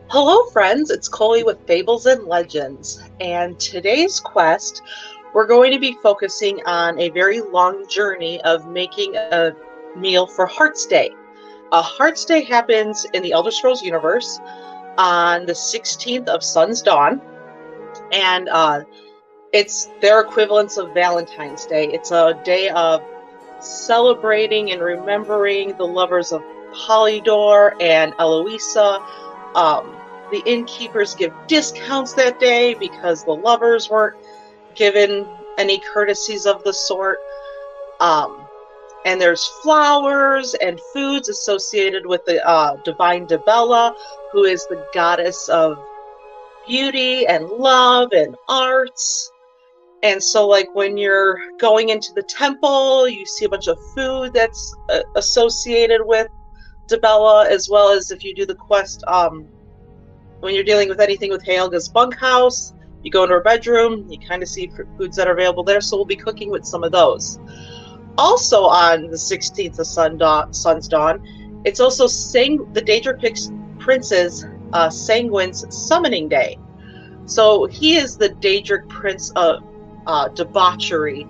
Hello, friends. It's Coley with Fables and Legends. And today's quest, we're going to be focusing on a very long journey of making a meal for Heart's Day. Heart's Day happens in the Elder Scrolls universe on the 16th of Sun's Dawn, and it's their equivalence of Valentine's Day. It's a day of celebrating and remembering the lovers of Polydor and Eloisa. The innkeepers give discounts that day because the lovers weren't given any courtesies of the sort. And there's flowers and foods associated with the divine Dibella, who is the goddess of beauty and love and arts. And so, like, when you're going into the temple, you see a bunch of food that's associated with Dibella, as well as if you do the quest, when you're dealing with anything with Helga's bunkhouse, you go into her bedroom, you kind of see foods that are available there, so we'll be cooking with some of those. Also on the 16th of Sun's Dawn, it's also the Daedric Prince's Sanguine's summoning day. So he is the Daedric Prince of debauchery,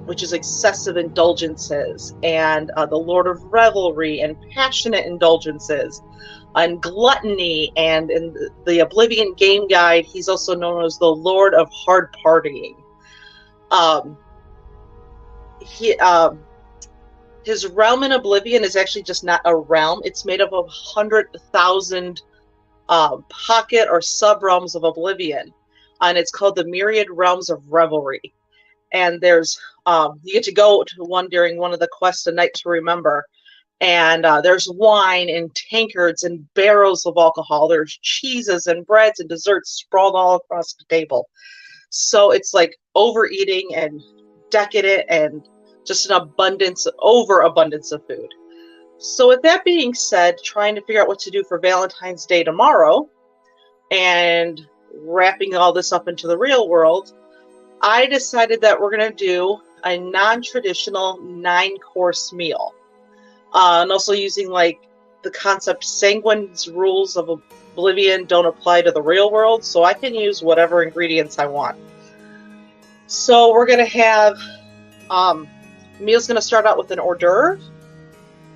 which is excessive indulgences, and the Lord of revelry and passionate indulgences, and gluttony, and in the Oblivion game guide, he's also known as the Lord of hard partying. His realm in Oblivion is actually just not a realm. It's made up of 100,000 pocket or sub-realms of Oblivion, and it's called the Myriad Realms of Revelry. And there's you get to go to one during one of the quests, A Night to Remember, and there's wine and tankards and barrels of alcohol. There's cheeses and breads and desserts sprawled all across the table. So it's like overeating and decadent and just an overabundance of food. So with that being said, trying to figure out what to do for Valentine's Day tomorrow and wrapping all this up into the real world, I decided that we're going to do a non-traditional 9-course meal. And also using, like, the concept Sanguine's rules of Oblivion don't apply to the real world, so I can use whatever ingredients I want. So we're going to have, meal's going to start out with an hors d'oeuvre,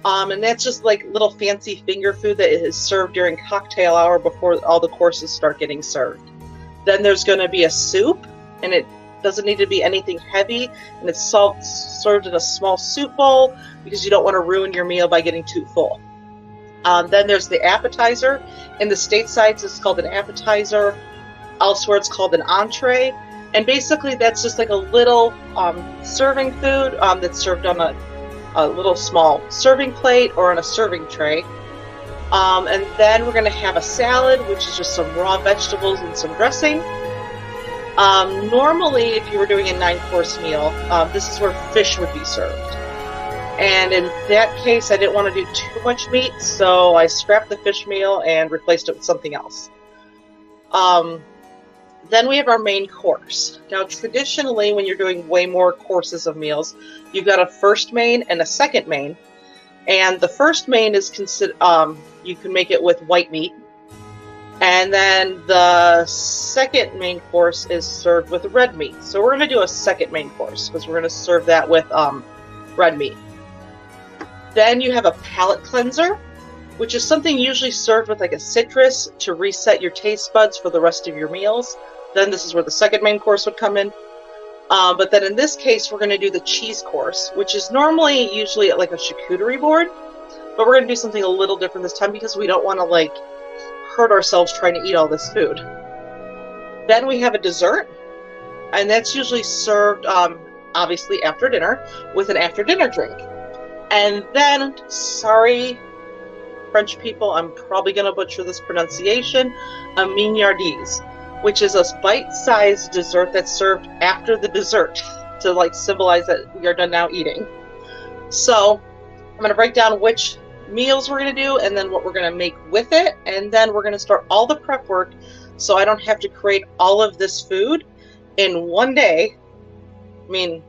and that's just like little fancy finger food that is served during cocktail hour before all the courses start getting served. Then there's going to be a soup, and it doesn't need to be anything heavy, and it's served in a small soup bowl because you don't want to ruin your meal by getting too full. Then there's the appetizer. In the statesides, it's called an appetizer. Elsewhere, it's called an entree. And basically, that's just like a little serving food that's served on a little small serving plate or on a serving tray. And then we're going to have a salad, which is just some raw vegetables and some dressing. Normally, if you were doing a 9-course meal, this is where fish would be served. And in that case, I didn't want to do too much meat, so I scrapped the fish meal and replaced it with something else. Then we have our main course. Now, traditionally, when you're doing way more courses of meals, you've got a first main and a second main. And the first main is you can make it with white meat. And then the second main course is served with red meat. So we're going to do a second main course because we're going to serve that with red meat. Then you have a palate cleanser, which is something usually served with like a citrus to reset your taste buds for the rest of your meals. Then this is where the second main course would come in. But then in this case, we're going to do the cheese course, which is normally usually at like a charcuterie board. But we're going to do something a little different this time because we don't want to like hurt ourselves trying to eat all this food. Then we have a dessert, and that's usually served obviously after dinner with an after dinner drink. And then, sorry French people, I'm probably going to butcher this pronunciation, a mignardise, which is a bite-sized dessert that's served after the dessert to like symbolize that we are done now eating. So I'm going to break down which meals we're going to do and then what we're going to make with it, and then we're going to start all the prep work so I don't have to create all of this food in one day. I mean,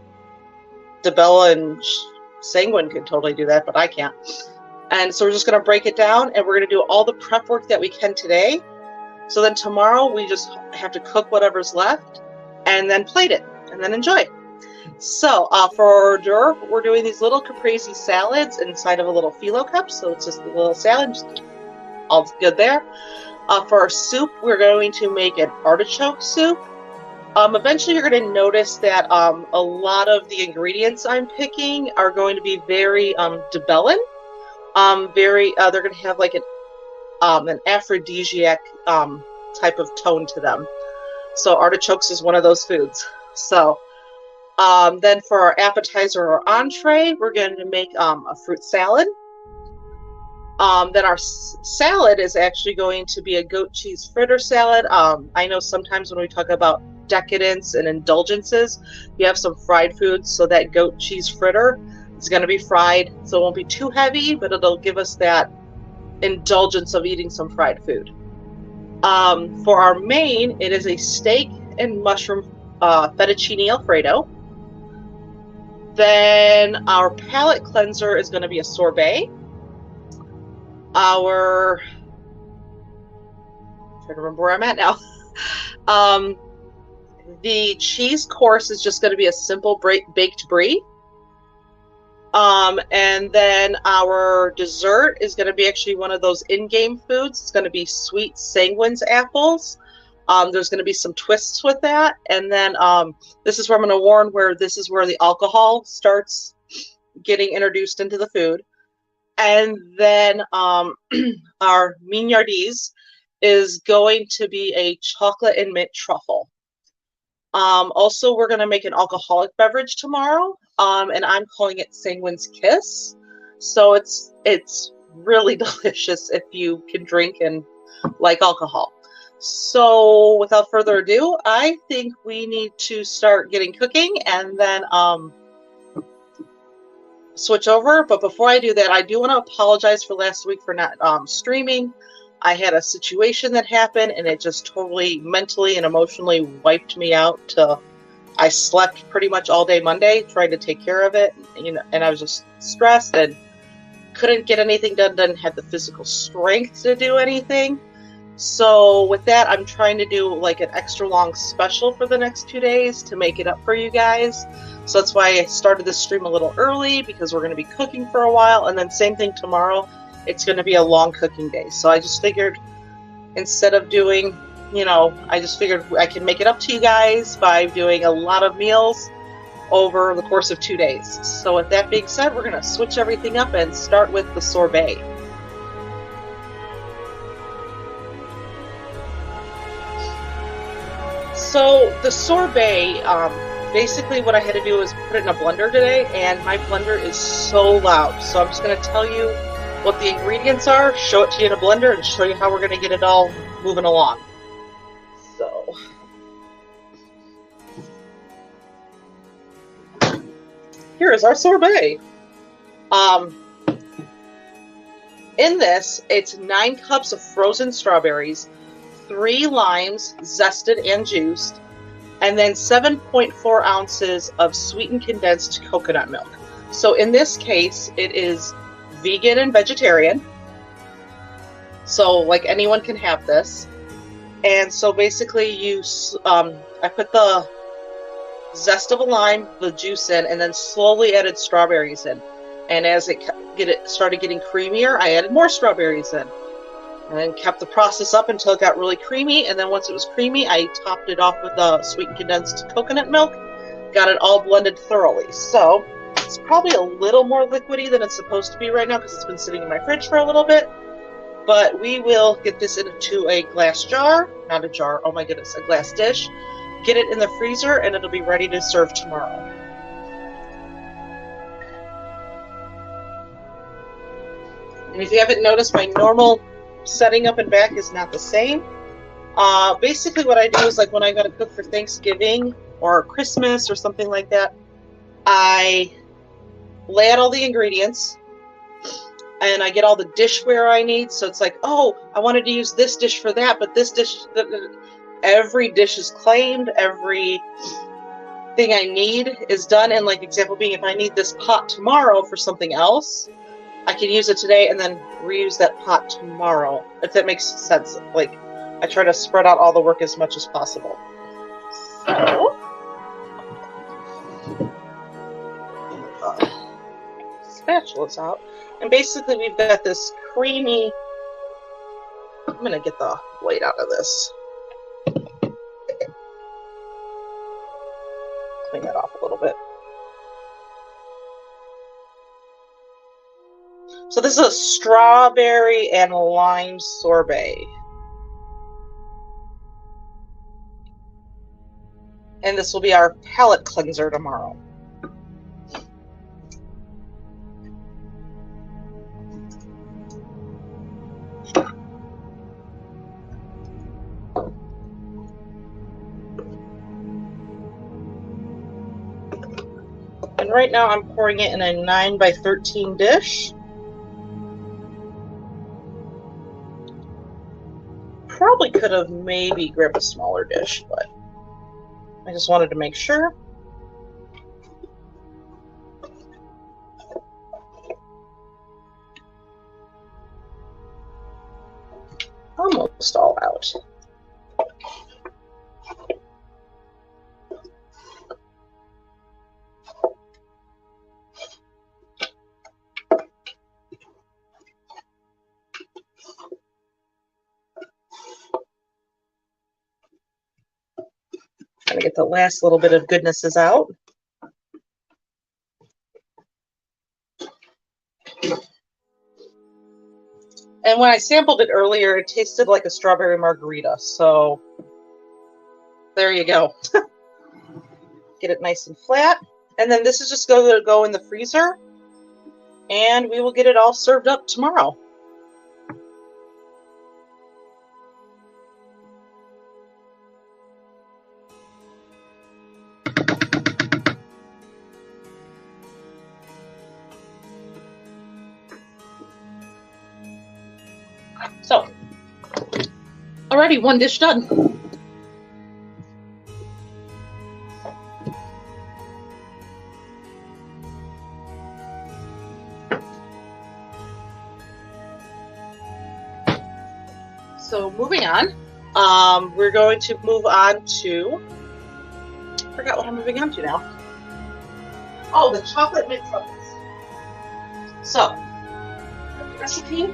Dibella and Sanguine could totally do that, but I can't. And so we're just going to break it down, and we're going to do all the prep work that we can today. So then tomorrow we just have to cook whatever's left and then plate it and then enjoy. So for hors d'oeuvre, we're doing these little caprese salads inside of a little phyllo cup. So it's just a little salad, just all good there. For our soup, we're going to make an artichoke soup. Eventually you're going to notice that a lot of the ingredients I'm picking are going to be very Dibellan. They're going to have like an aphrodisiac type of tone to them. So artichokes is one of those foods. So then for our appetizer or entree, we're going to make a fruit salad. Then our salad is actually going to be a goat cheese fritter salad. I know sometimes when we talk about decadence and indulgences, you have some fried foods, so that goat cheese fritter is going to be fried, so it won't be too heavy, but it'll give us that indulgence of eating some fried food. For our main, it is a steak and mushroom fettuccine Alfredo. Then our palate cleanser is going to be a sorbet. I'm trying to remember where I'm at now. The cheese course is just going to be a simple baked brie. And then our dessert is going to be actually one of those in-game foods. It's going to be sweet Sanguine's apples. There's going to be some twists with that. And then this is where I'm going to warn where this is where the alcohol starts getting introduced into the food. And then our mignardise is going to be a chocolate and mint truffle. Also, we're going to make an alcoholic beverage tomorrow, and I'm calling it Sanguine's Kiss. So it's really delicious if you can drink and like alcohol. So without further ado, I think we need to start getting cooking and then switch over. But before I do that, I do want to apologize for last week for not streaming. I had a situation that happened, and it just totally mentally and emotionally wiped me out. I slept pretty much all day Monday trying to take care of it, and I was just stressed and couldn't get anything done. Didn't have the physical strength to do anything. So with that, I'm trying to do like an extra long special for the next 2 days to make it up for you guys. So that's why I started this stream a little early, because we're going to be cooking for a while, and then same thing tomorrow. It's going to be a long cooking day. So I just figured instead of doing, I just figured I can make it up to you guys by doing a lot of meals over the course of 2 days. So with that being said, we're going to switch everything up and start with the sorbet. So the sorbet, basically what I had to do was put it in a blender today, and my blender is so loud. So I'm just going to tell you what the ingredients are, show it to you in a blender, and show you how we're going to get it all moving along. So, here is our sorbet. In this, it's 9 cups of frozen strawberries, 3 limes, zested and juiced, and then 7.4 ounces of sweetened condensed coconut milk. So in this case, it is vegan and vegetarian, so like anyone can have this. And so basically I put the zest of a lime, the juice in, and then slowly added strawberries in, and as it started getting creamier, I added more strawberries in, and then kept the process up until it got really creamy. And then once it was creamy, I topped it off with the sweetened condensed coconut milk, got it all blended thoroughly. So it's probably a little more liquidy than it's supposed to be right now because it's been sitting in my fridge for a little bit. But we will get this into a glass jar, not a jar, oh my goodness, a glass dish. Get it in the freezer, and it'll be ready to serve tomorrow. And if you haven't noticed, my normal setting up and back is not the same. Basically what I do is, like, when I gotta cook for Thanksgiving or Christmas or something like that, I lay out all the ingredients and I get all the dishware I need. So it's like, oh, I wanted to use this dish for that, but this dish, every dish is claimed, every thing I need is done. And like example being, if I need this pot tomorrow for something else, I can use it today and then reuse that pot tomorrow, if that makes sense. Like, I try to spread out all the work as much as possible. So, spatula's out, and basically we've got this creamy. I'm gonna get the blade out of this. Clean that off a little bit. So this is a strawberry and lime sorbet. And this will be our palate cleanser tomorrow. And right now I'm pouring it in a 9 by 13 dish. Probably could have maybe grabbed a smaller dish, but I just wanted to make sure. Almost all out. Gonna get the last little bit of goodnesses out. And when I sampled it earlier, it tasted like a strawberry margarita. So there you go. Get it nice and flat. And then this is just going to go in the freezer. And we will get it all served up tomorrow. So, already one dish done. So moving on, we're going to move on to, I forgot what I'm moving on to now. Oh, the chocolate mint truffles. So, recipe.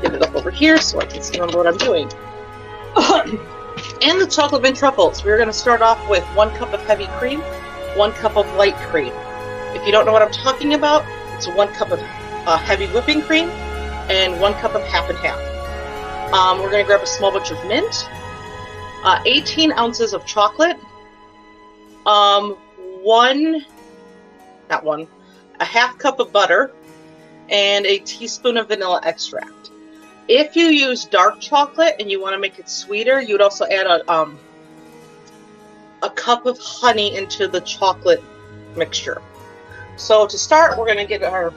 Get it up over here so I can see what I'm doing. And the chocolate mint truffles, we're going to start off with 1 cup of heavy cream, 1 cup of light cream. If you don't know what I'm talking about, it's 1 cup of heavy whipping cream and 1 cup of half and half. We're going to grab a small bunch of mint, 18 ounces of chocolate, a half cup of butter, and a teaspoon of vanilla extract. If you use dark chocolate and you want to make it sweeter, you would also add a cup of honey into the chocolate mixture. So to start, we're going to get our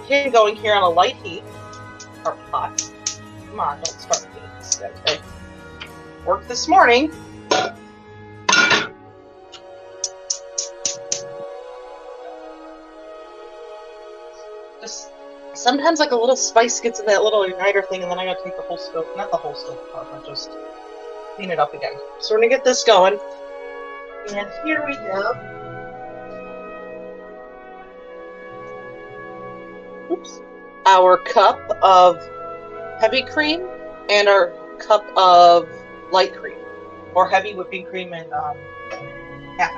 pan going here on a light heat. Our pot. Come on, don't start me. Okay. Work this morning. Just sometimes like a little spice gets in that little igniter thing, and then I gotta take the whole stove, not the whole stove apart, but just clean it up again. So we're gonna get this going. And here we have, our cup of heavy cream and our cup of light cream, or heavy whipping cream and half and half.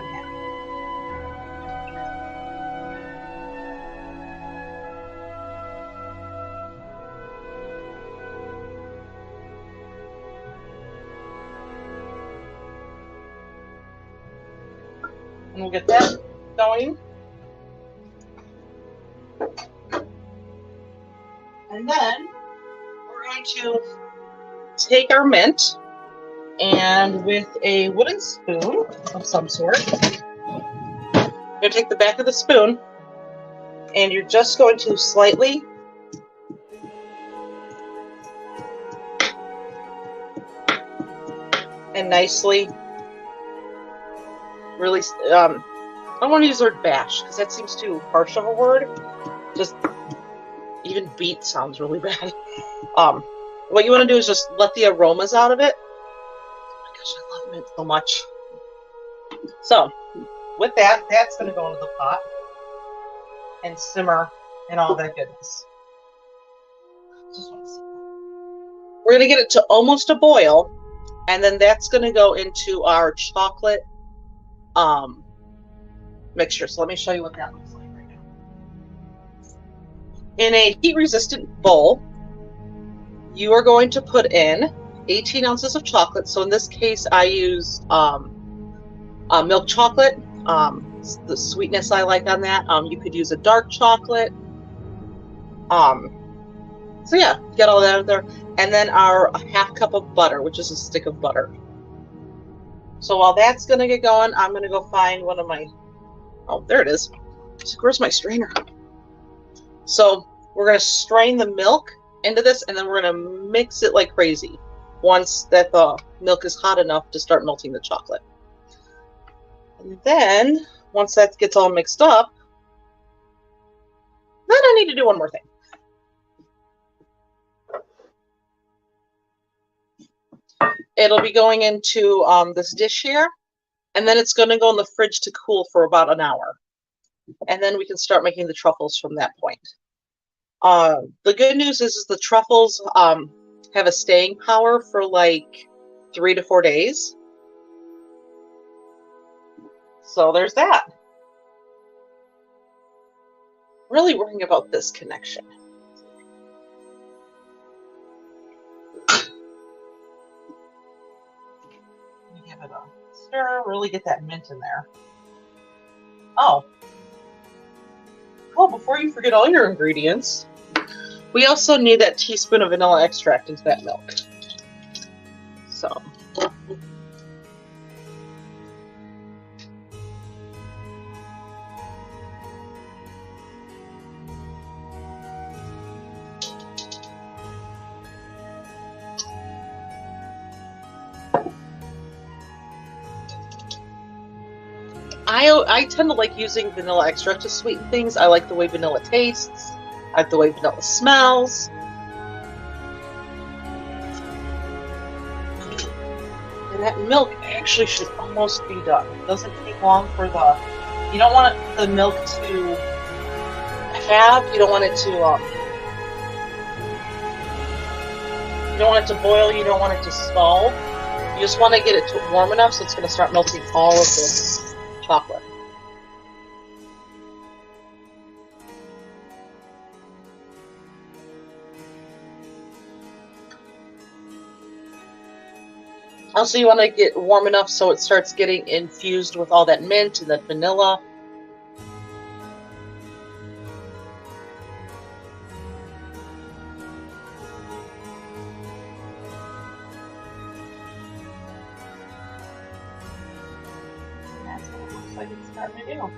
And we'll get that going. And then we're going to take our mint and with a wooden spoon of some sort, you're going to take the back of the spoon and you're just going to slightly and nicely really, I don't want to use the word bash because that seems too harsh of a word, Just even beat sounds really bad. What you want to do is just let the aromas out of it. Oh my gosh, I love mint so much. So, with that, that's going to go into the pot and simmer and all that goodness. Just want to see. We're going to get it to almost a boil, and then that's going to go into our chocolate mixture. So let me show you what that looks like right now. In a heat-resistant bowl, you are going to put in 18 ounces of chocolate. So in this case, I used milk chocolate. The sweetness I like on that. You could use a dark chocolate. So yeah, get all that out there. And then our half cup of butter, which is a stick of butter. So while that's going to get going, I'm going to go find one of my, oh, there it is. Where's my strainer? So we're going to strain the milk into this, and then we're going to mix it like crazy once that the milk is hot enough to start melting the chocolate. And then once that gets all mixed up, then I need to do one more thing. It'll be going into this dish here, and then it's going to go in the fridge to cool for about an hour. And then we can start making the truffles from that point. The good news is the truffles have a staying power for like 3 to 4 days. So there's that. Really worrying about this connection. Give it a stir, really get that mint in there. Oh, before you forget all your ingredients, we also need that teaspoon of vanilla extract into that milk. So. I tend to like using vanilla extract to sweeten things. I like the way vanilla tastes. I like the way vanilla smells. And that milk actually should almost be done. It doesn't take long for the... You don't want the milk to have. You don't want it to... you don't want it to boil. You don't want it to scald. You just want to get it to warm enough so it's going to start melting all of this chocolate. Also, you want to get warm enough so it starts getting infused with all that mint and that vanilla. That's what it looks like it's starting to do.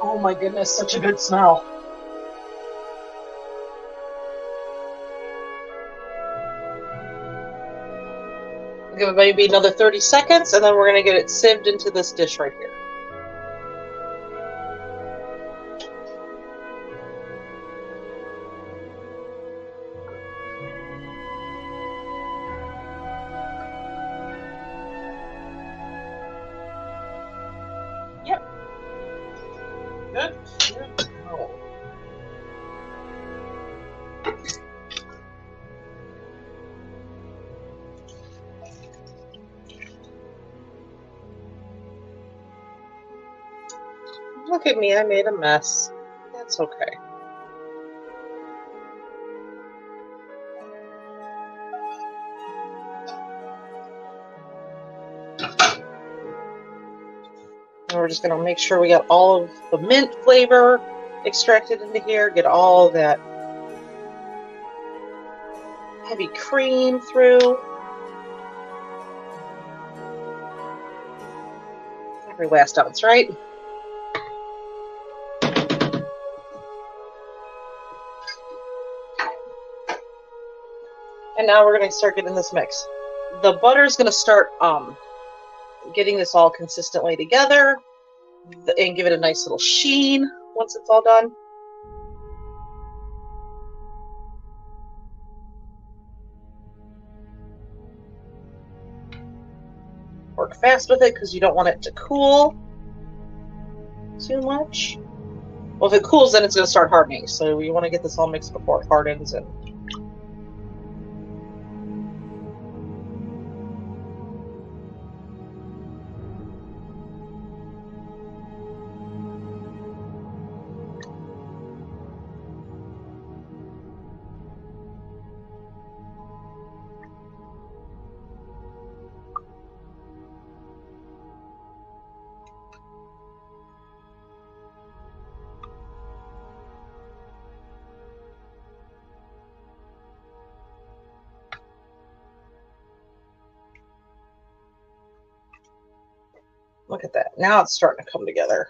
Oh my goodness, such a good smell. Give it maybe another 30 seconds, and then we're going to get it sieved into this dish right here. Yep. Good. Oh. Look at me, I made a mess. That's okay. And we're just going to make sure we got all of the mint flavor extracted into here, get all that heavy cream through. Every last ounce, right? And now we're going to start getting this mix. the butter is going to start getting this all consistently together and give it a nice little sheen once it's all done. Work fast with it because you don't want it to cool too much. Well, if it cools, then it's going to start hardening. So you want to get this all mixed before it hardens. And look at that. Now it's starting to come together.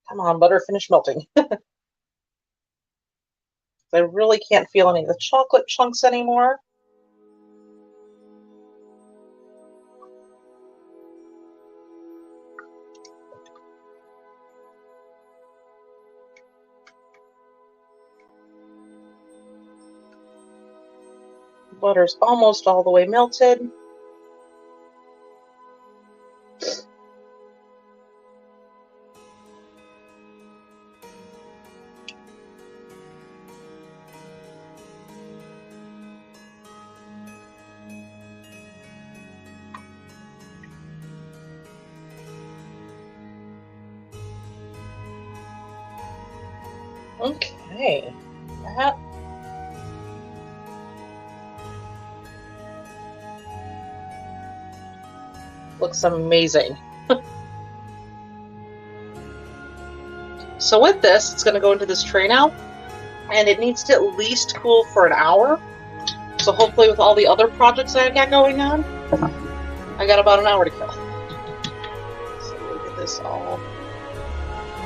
Come on, butter, finish melting. I really can't feel any of the chocolate chunks anymore. Butter's almost all the way melted. Okay, that looks amazing. So with this, it's going to go into this tray now, and it needs to at least cool for an hour. So hopefully with all the other projects I've got going on, I got about an hour to kill. So we'll get this all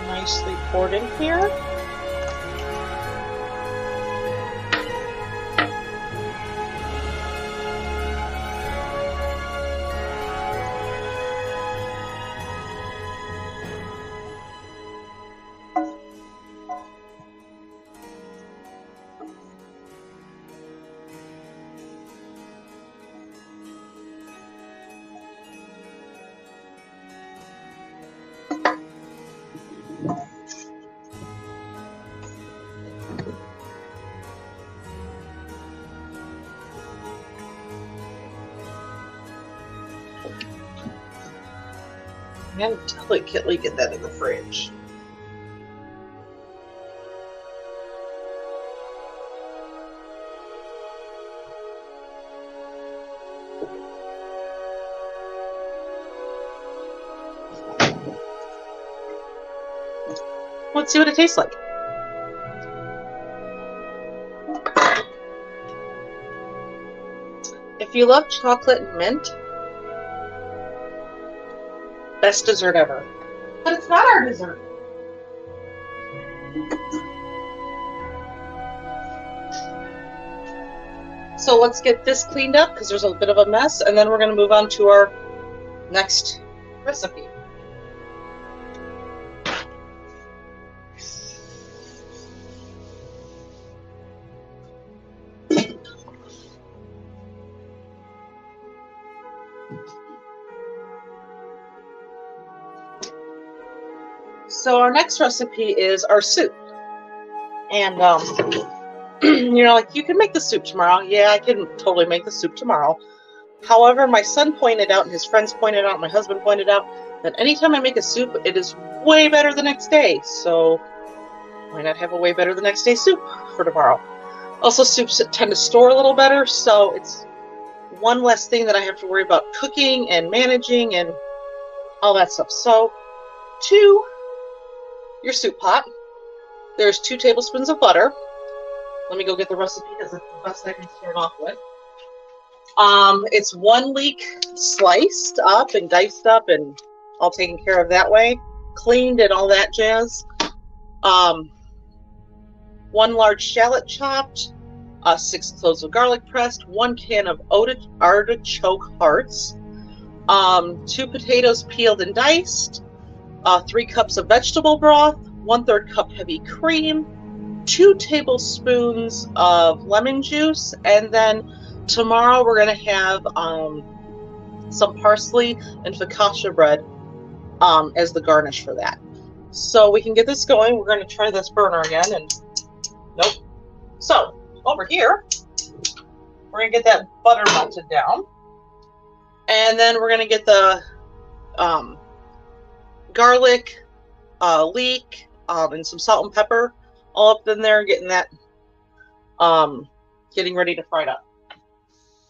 nicely poured in here. And delicately get that in the fridge. Let's see what it tastes like. If you love chocolate and mint, best dessert ever. But it's not our dessert. So let's get this cleaned up because there's a bit of a mess, and then we're going to move on to our next recipe. So our next recipe is our soup. And, you know, like, you can make the soup tomorrow. Yeah, I can totally make the soup tomorrow. However, my son pointed out, and his friends pointed out, my husband pointed out, that anytime I make a soup, it is way better the next day. So why not have a way better the next day soup for tomorrow? Also, soups tend to store a little better, so it's one less thing that I have to worry about cooking and managing and all that stuff. So, to your soup pot, there's 2 tablespoons of butter. Let me go get the recipe because that's the best I can start off with. It's 1 leek sliced up and diced up and all taken care of that way, cleaned and all that jazz. 1 large shallot chopped, 6 cloves of garlic pressed, 1 can of artichoke hearts, 2 potatoes peeled and diced, 3 cups of vegetable broth, 1/3 cup heavy cream, 2 tablespoons of lemon juice, and then tomorrow we're going to have some parsley and focaccia bread as the garnish for that. So we can get this going. We're going to try this burner again, and nope. So over here, we're going to get that butter melted down, and then we're going to get the garlic, leek, and some salt and pepper all up in there, getting that, getting ready to fry it up.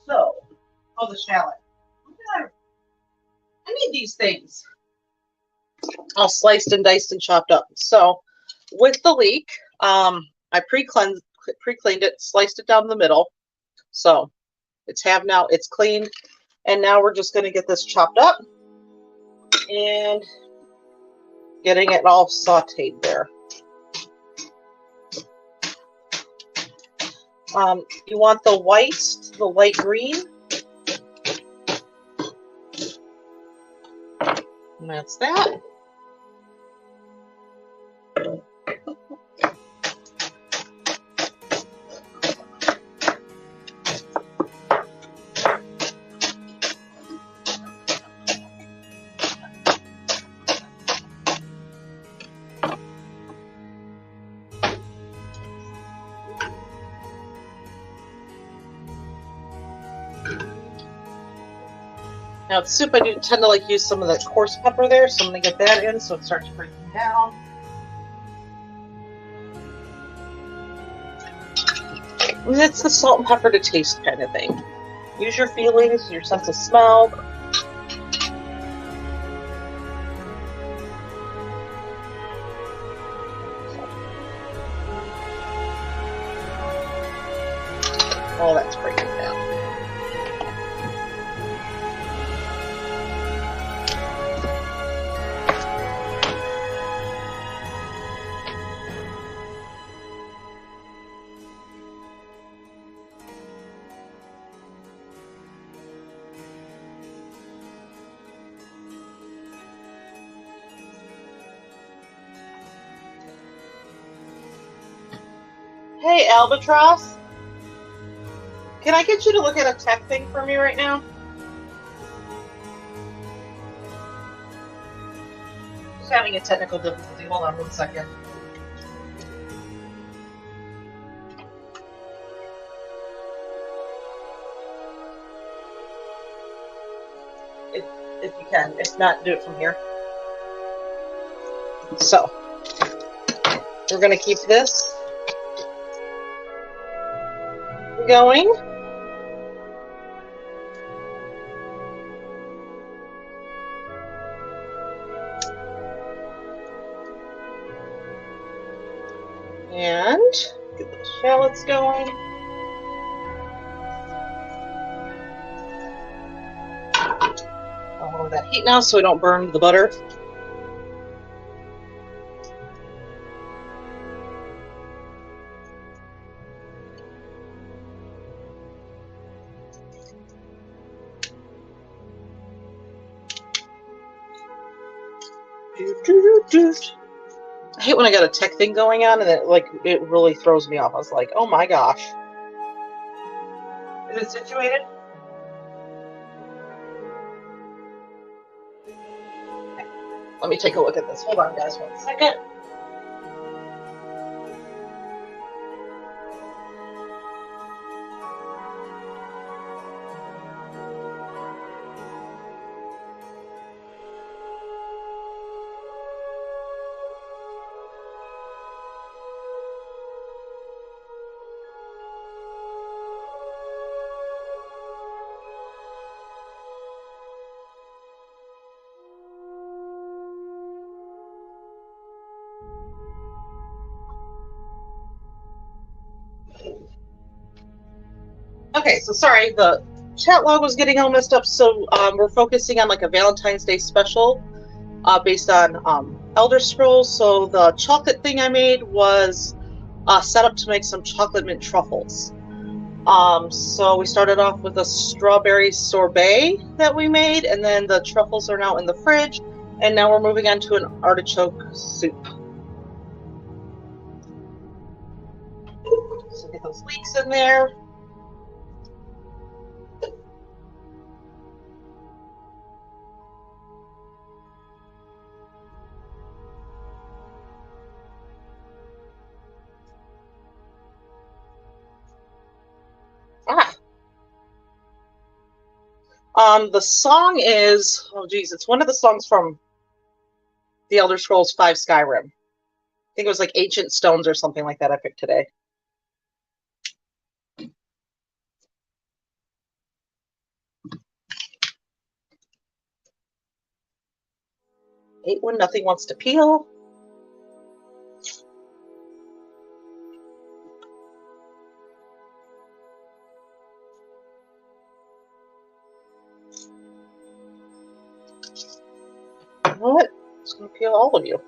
So, the shallot. I need these things all sliced and diced and chopped up. So, with the leek, I pre-cleaned it, sliced it down the middle. So, it's now, it's cleaned. And now we're just going to get this chopped up and getting it all sauteed there. You want the white, the light green. And that's that. Now, with soup, I do tend to like use some of the coarse pepper there, so I'm going to get that in so it starts breaking down. And it's the salt and pepper to taste kind of thing. Use your feelings, your sense of smell. Oh, that's breaking down. Hey, Albatross. Can I get you to look at a tech thing for me right now? Just having a technical difficulty. Hold on 1 second. If you can. If not, do it from here. So, we're going to keep this going. And get the shallots going. I'll lower that heat now so we don't burn the butter. I hate when I got a tech thing going on and it really throws me off. I was like, oh my gosh. Is it situated? Okay. Let me take a look at this. Hold on, guys, 1 second. Okay, so sorry, the chat log was getting all messed up, so we're focusing on like a Valentine's Day special based on Elder Scrolls, so the chocolate thing I made was set up to make some chocolate mint truffles. So we started off with a strawberry sorbet that we made, and then the truffles are now in the fridge, and now we're moving on to an artichoke soup. So get those leeks in there. The song is, oh geez, it's one of the songs from the Elder Scrolls V Skyrim. I think it was like Ancient Stones or something like that I picked today. Hate when nothing wants to peel. You know what? It's going to peel all of you.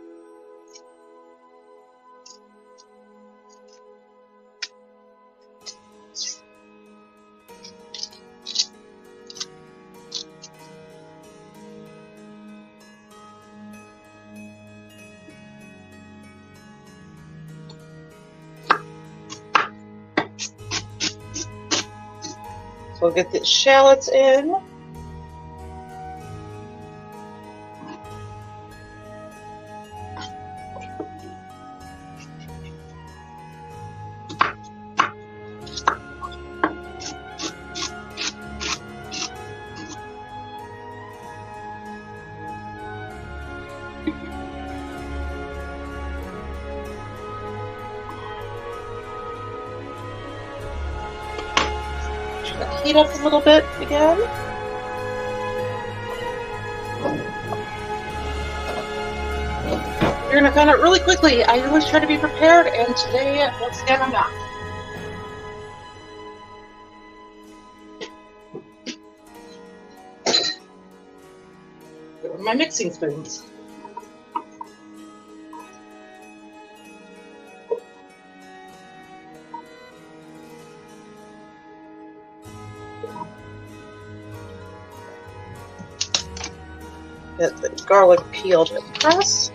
So we'll get the shallots in. Heat up a little bit again. You're going to find out really quickly. I always try to be prepared, and today, once again, I'm not. Where are my mixing spoons? Get the garlic peeled and pressed.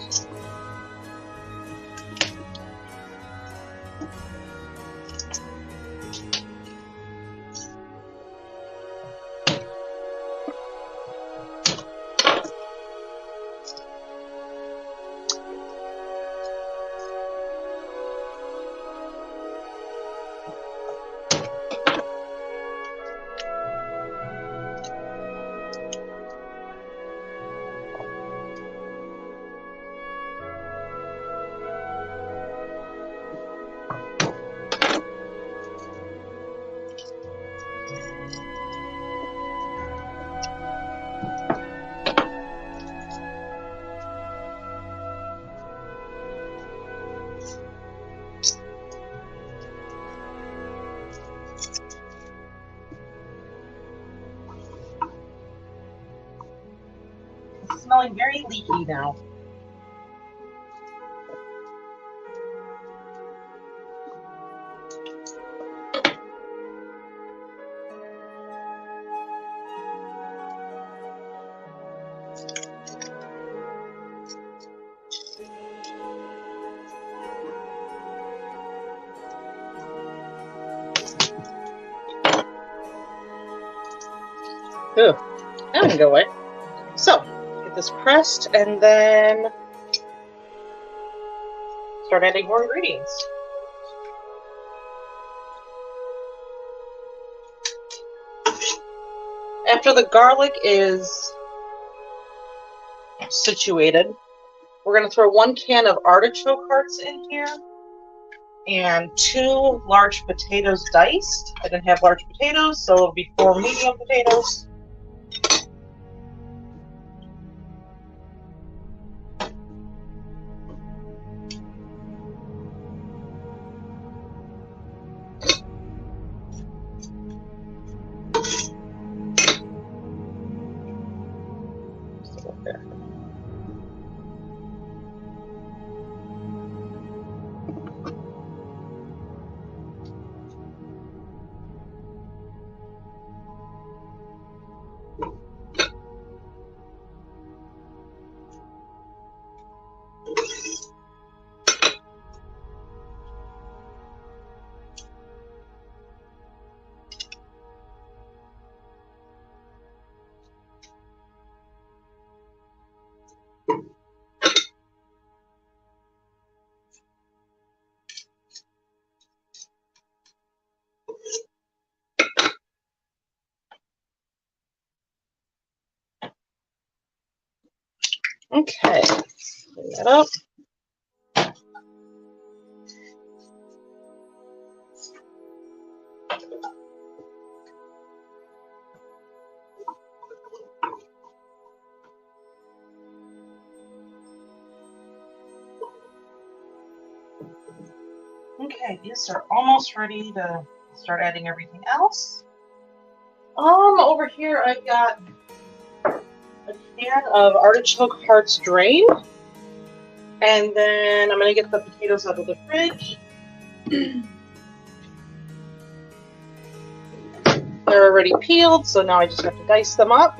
It's smelling very leaky now. Ooh, that didn't go away. So, get this pressed and then start adding more ingredients. After the garlic is situated, we're going to throw 1 can of artichoke hearts in here and 2 large potatoes diced. I didn't have large potatoes, so it'll be 4 medium potatoes. Okay, clean that up. Okay, these are almost ready to start adding everything else. Over here I've got a can of artichoke hearts drained. And then I'm going to get the potatoes out of the fridge. They're already peeled, so now I just have to dice them up.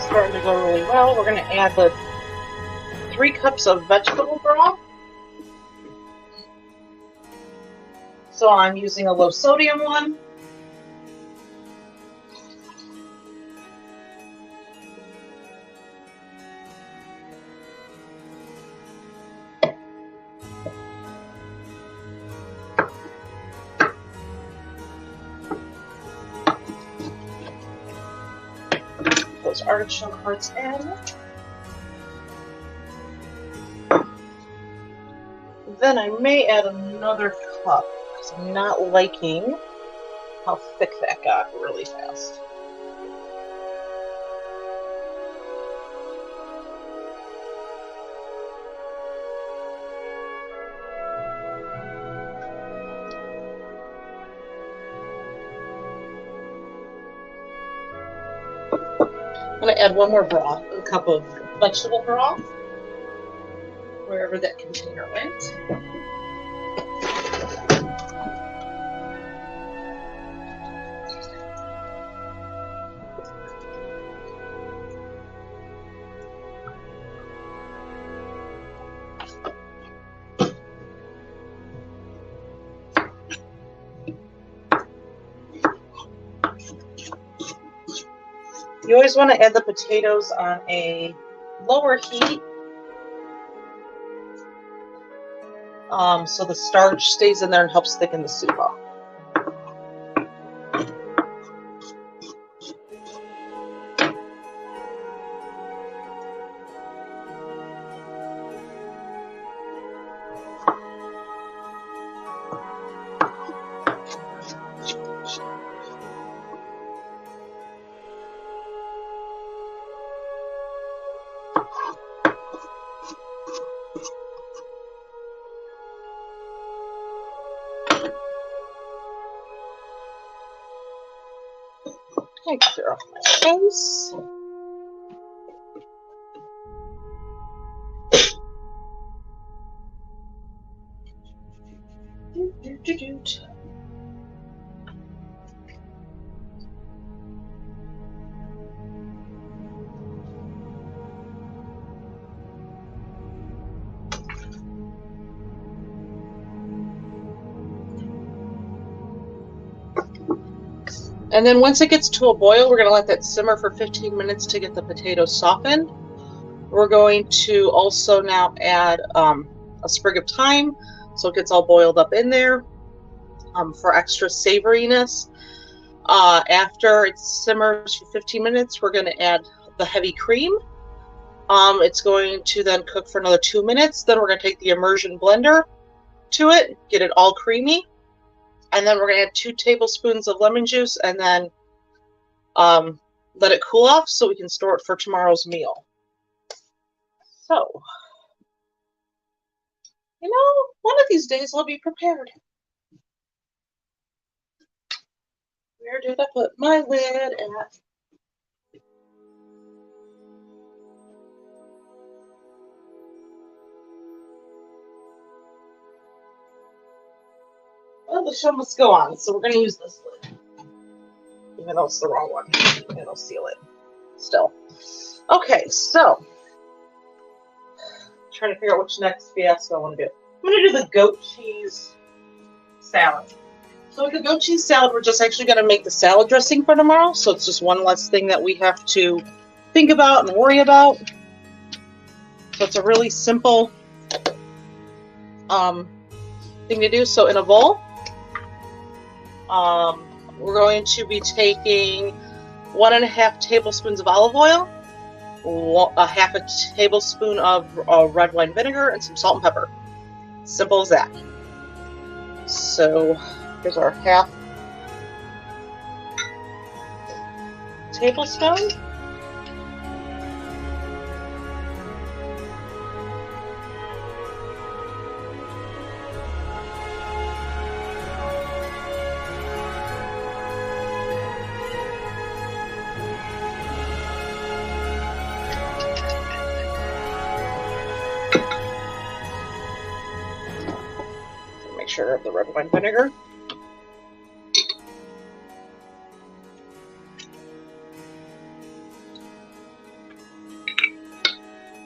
Starting to go really well. We're going to add the 3 cups of vegetable broth. So I'm using a low sodium one. Those artichoke hearts in. Then I may add another cup because I'm not liking how thick that got really fast. I'm going to add one more broth, a cup of vegetable broth, wherever that container went. You always want to add the potatoes on a lower heat so the starch stays in there and helps thicken the soup up. Okay, clear off my space. And then once it gets to a boil, we're going to let that simmer for 15 minutes to get the potatoes softened. We're going to also now add a sprig of thyme so it gets all boiled up in there for extra savoriness. After it simmers for 15 minutes, we're going to add the heavy cream. It's going to then cook for another 2 minutes. Then we're going to take the immersion blender to it, get it all creamy. And then we're going to add 2 tablespoons of lemon juice and then let it cool off so we can store it for tomorrow's meal. So, you know, one of these days I'll be prepared. Where did I put my lid at? Oh, the show must go on, so we're going to use this lid. Even though it's the wrong one. It'll seal it. Still. Okay, so. Trying to figure out which next fiasco I want to do. I'm going to do the goat cheese salad. So with the goat cheese salad, we're just actually going to make the salad dressing for tomorrow. So it's just one less thing that we have to think about and worry about. So it's a really simple thing to do. So in a bowl, we're going to be taking 1.5 tablespoons of olive oil, a half a tablespoon of red wine vinegar, and some salt and pepper. Simple as that. So here's our half tablespoon. Of the red wine vinegar.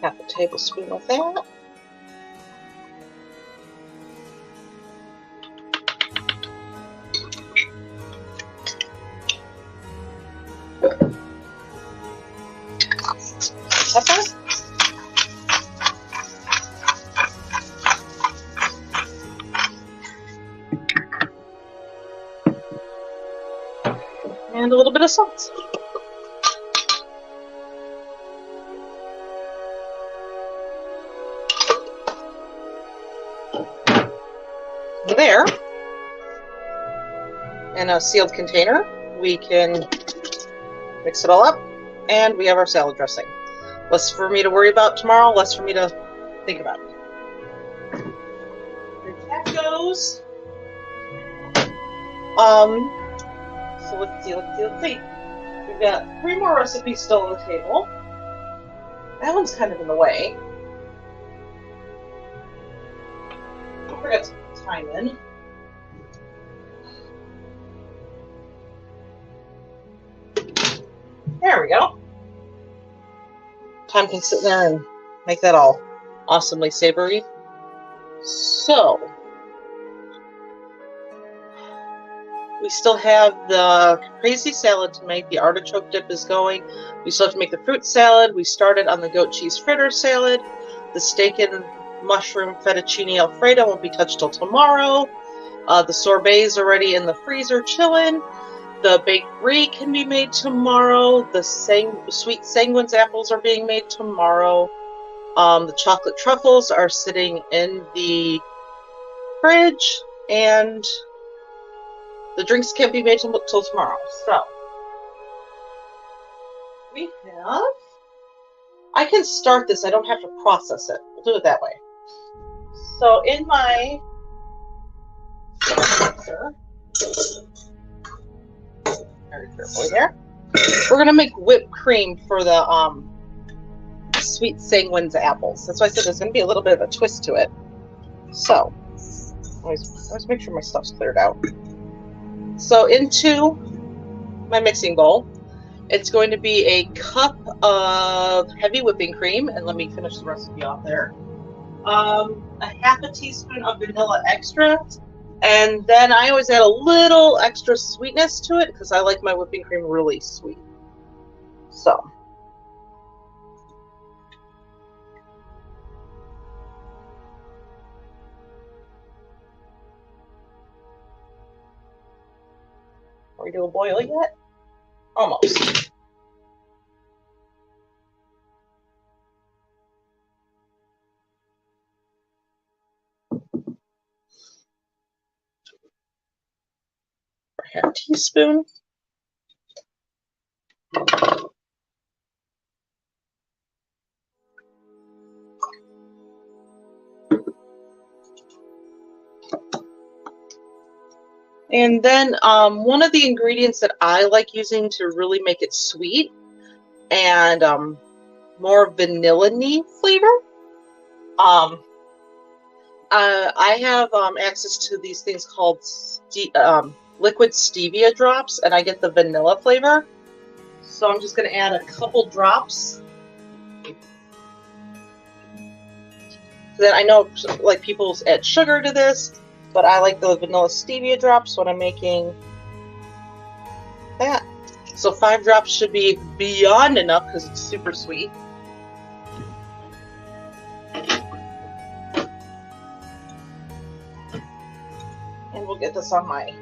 Half a tablespoon of that. Pepper. And a little bit of salt. There, in a sealed container, we can mix it all up, and we have our salad dressing. Less for me to worry about tomorrow, less for me to think about. And that goes. So let's see. We've got 3 more recipes still on the table. That one's kind of in the way. Don't forget to put time in. There we go. Time can sit there and make that all awesomely savory. So, we still have the caprese salad to make. The artichoke dip is going. We still have to make the fruit salad. We started on the goat cheese fritter salad. The steak and mushroom fettuccine alfredo won't be touched till tomorrow. The sorbet is already in the freezer chilling. The baked brie can be made tomorrow. The sweet sanguine apples are being made tomorrow. The chocolate truffles are sitting in the fridge, and the drinks can't be made till tomorrow. So we have. I can start this. I don't have to process it. We'll do it that way. So in my mixer, very carefully there, we're gonna make whipped cream for the sweet sanguine apples. That's why I said there's gonna be a little bit of a twist to it. So always make sure my stuff's cleared out. So into my mixing bowl, it's going to be a cup of heavy whipping cream, and let me finish the recipe off there. A half a teaspoon of vanilla extract, and then I always add a little extra sweetness to it because I like my whipping cream really sweet. So. Are we doing boil yet? Almost. Half a teaspoon. And then one of the ingredients that I like using to really make it sweet and more vanilla-y flavor I have access to these things called liquid stevia drops, and I get the vanilla flavor. So I'm just going to add a couple drops. Then I know like people add sugar to this, but I like the vanilla stevia drops when I'm making that. So 5 drops should be beyond enough because it's super sweet. And we'll get this on my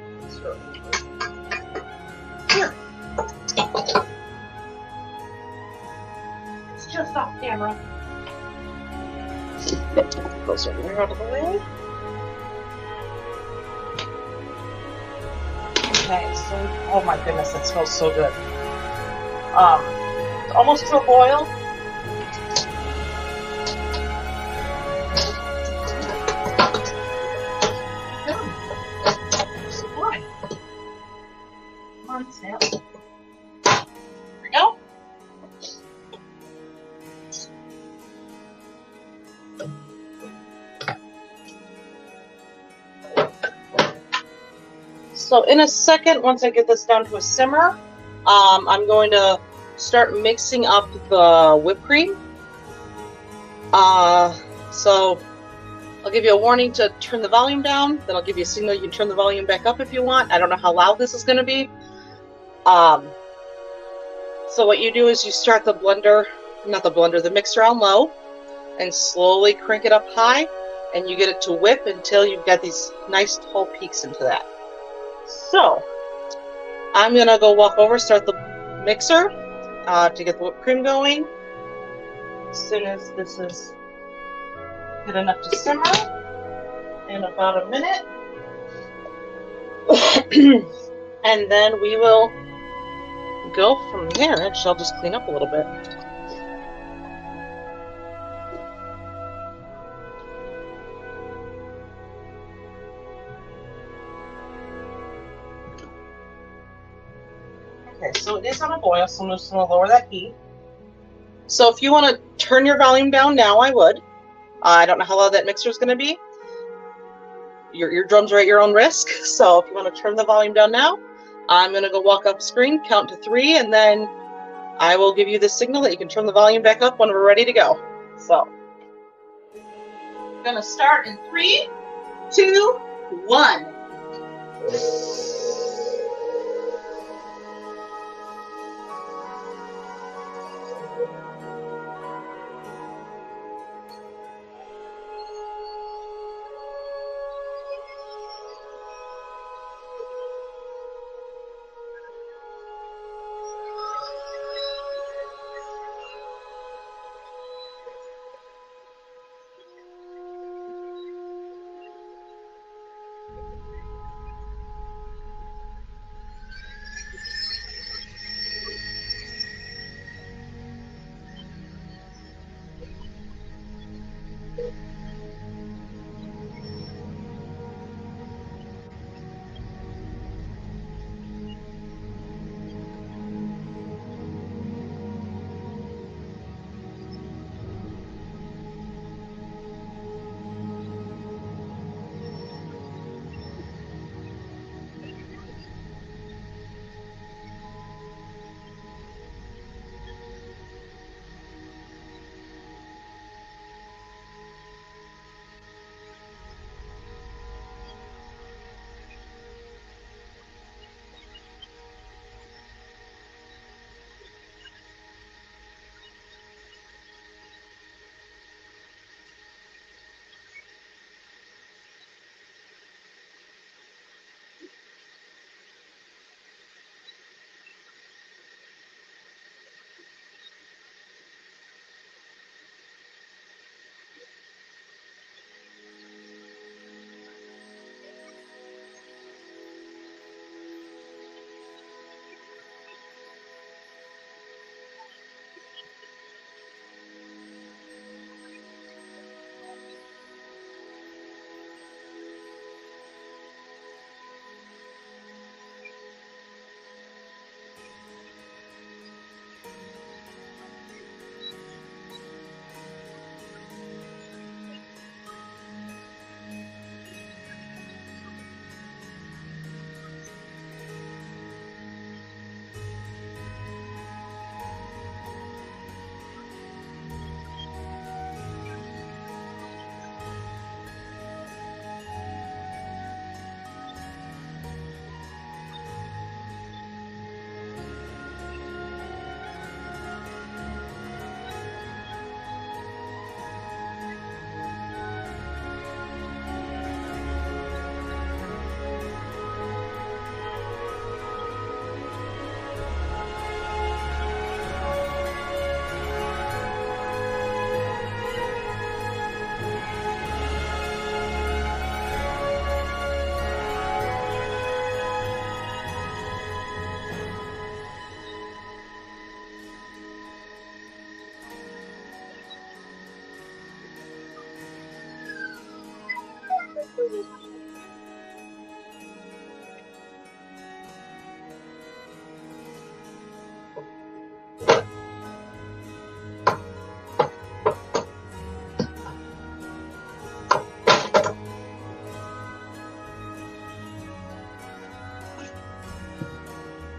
here. It's just off camera. Those are there out of the way. Okay, so oh my goodness, that smells so good. Almost to a boil. Come on, Sam. There we go. So in a second, once I get this down to a simmer, I'm going to start mixing up the whipped cream. So I'll give you a warning to turn the volume down, then I'll give you a signal you can turn the volume back up if you want. I don't know how loud this is going to be. So what you do is you start the the mixer on low, and slowly crank it up high, and you get it to whip until you've got these nice tall peaks into that. So I'm going to go walk over, start the mixer to get the whipped cream going. As soon as this is good enough to simmer, in about a minute. And then we will go from there. Actually, I'll just clean up a little bit. Okay, so it is on a boil, so I'm just going to lower that heat. So if you want to turn your volume down now, I would. I don't know how loud that mixer is going to be. Your eardrums are at your own risk. So if you want to turn the volume down now, I'm going to go walk up screen, count to 3, and then I will give you the signal that you can turn the volume back up when we're ready to go. So I'm going to start in 3, 2, 1.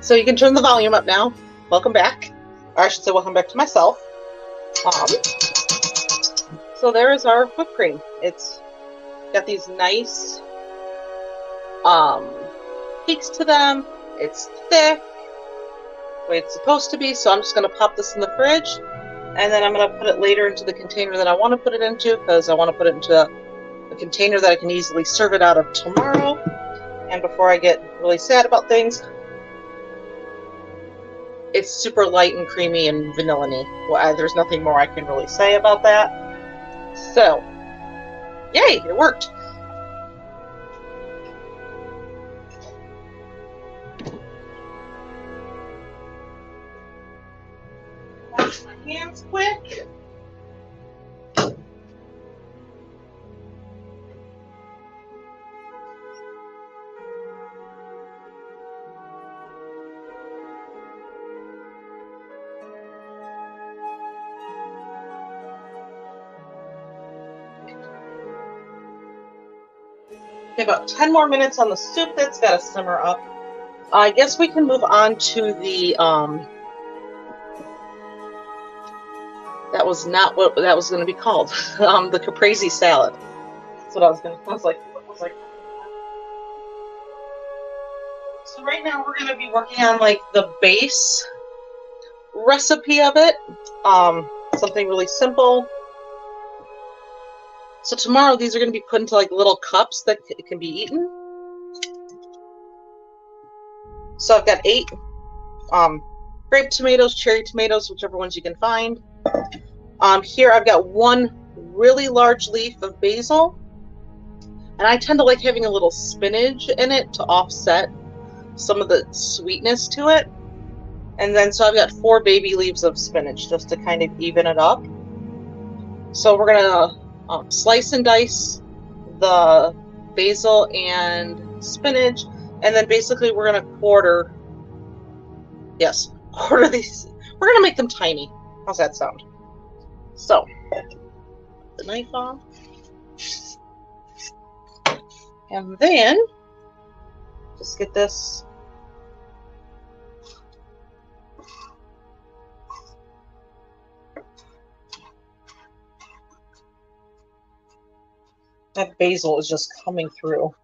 So you can turn the volume up now. Welcome back. Or I should say welcome back to myself. So there is our whipped cream. It's got these nice peaks to them. It's thick, the way it's supposed to be. So I'm just going to pop this in the fridge, and then I'm going to put it later into the container that I want to put it into, because I want to put it into a container that I can easily serve it out of tomorrow. And before I get really sad about things, it's super light and creamy and vanilla-y. Well, there's nothing more I can really say about that. So, yay, it worked. Wash my hands quick. About 10 more minutes on the soup. That's got to simmer up. I guess we can move on to the that was not what that was going to be called. The caprese salad. That's what I was like. So right now we're going to be working on like the base recipe of it. Something really simple. So tomorrow these are going to be put into like little cups that can be eaten. So I've got 8 grape tomatoes, cherry tomatoes, whichever ones you can find. Here I've got 1 really large leaf of basil. And I tend to like having a little spinach in it to offset some of the sweetness to it. And then so I've got 4 baby leaves of spinach just to kind of even it up. So we're going to slice and dice the basil and spinach, and then basically we're going to quarter these. We're going to make them tiny. How's that sound? So, the knife off. And then, just get this that basil is just coming through.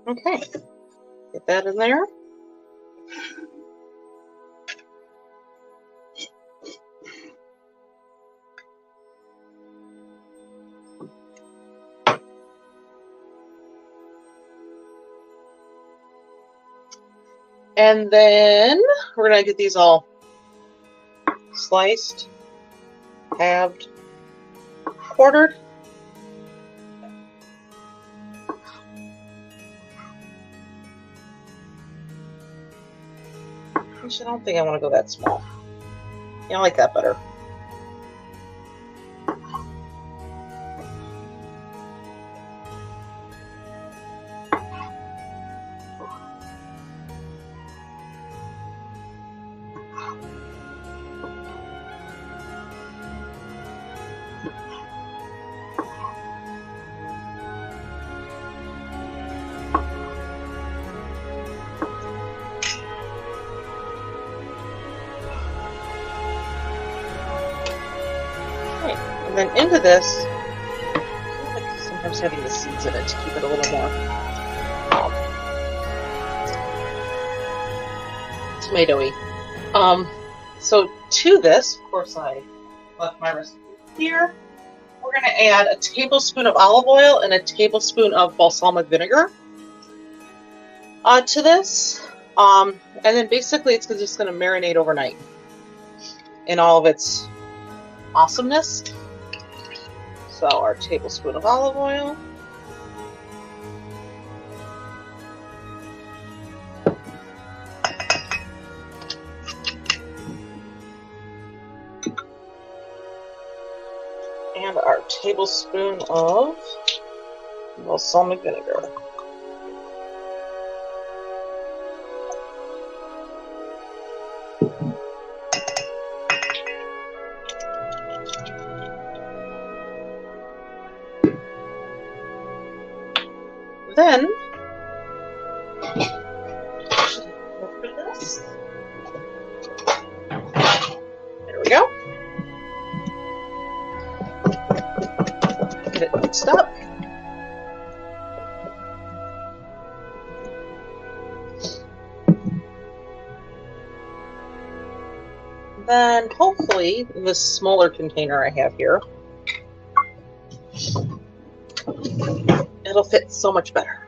Okay, get that in there. And then we're going to get these all sliced, halved, quartered. Actually, I don't think I want to go that small. Yeah, I like that better. And then into this, I like sometimes having the seeds in it to keep it a little more tomatoey. So to this, of course, I left my recipe here. We're going to add a tablespoon of olive oil and a tablespoon of balsamic vinegar to this. And then basically it's just going to marinate overnight in all of its awesomeness. So our tablespoon of olive oil. And our tablespoon of balsamic vinegar. Then, there we go. Get it mixed up. Then, hopefully, in this smaller container I have here, it'll fit so much better.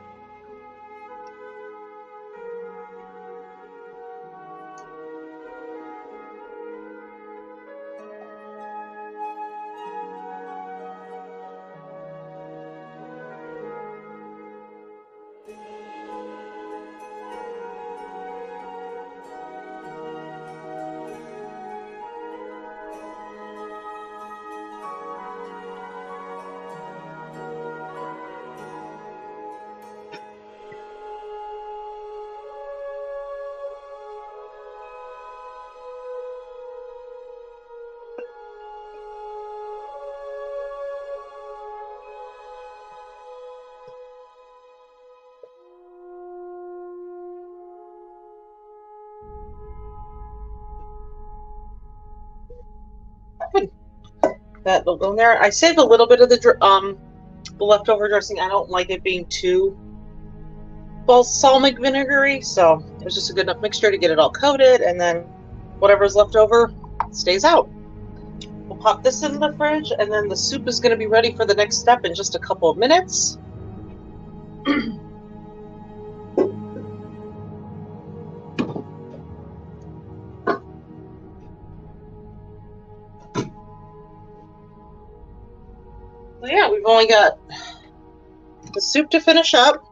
That'll go in there. I save a little bit of the leftover dressing. I don't like it being too balsamic vinegary, so it was just a good enough mixture to get it all coated, and then whatever's left over stays out. We'll pop this in the fridge, and then the soup is going to be ready for the next step in just a couple of minutes. So yeah, we've only got the soup to finish up,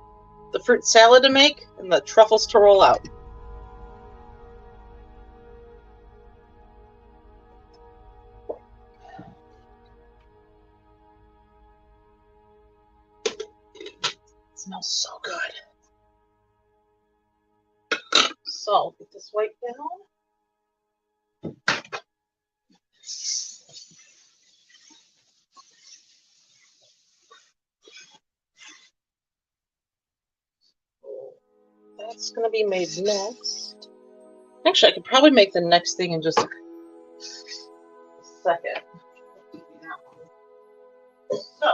the fruit salad to make, and the truffles to roll out. It smells so good. So, get this wiped down. That's going to be made next. Actually, I could probably make the next thing in just a second. So,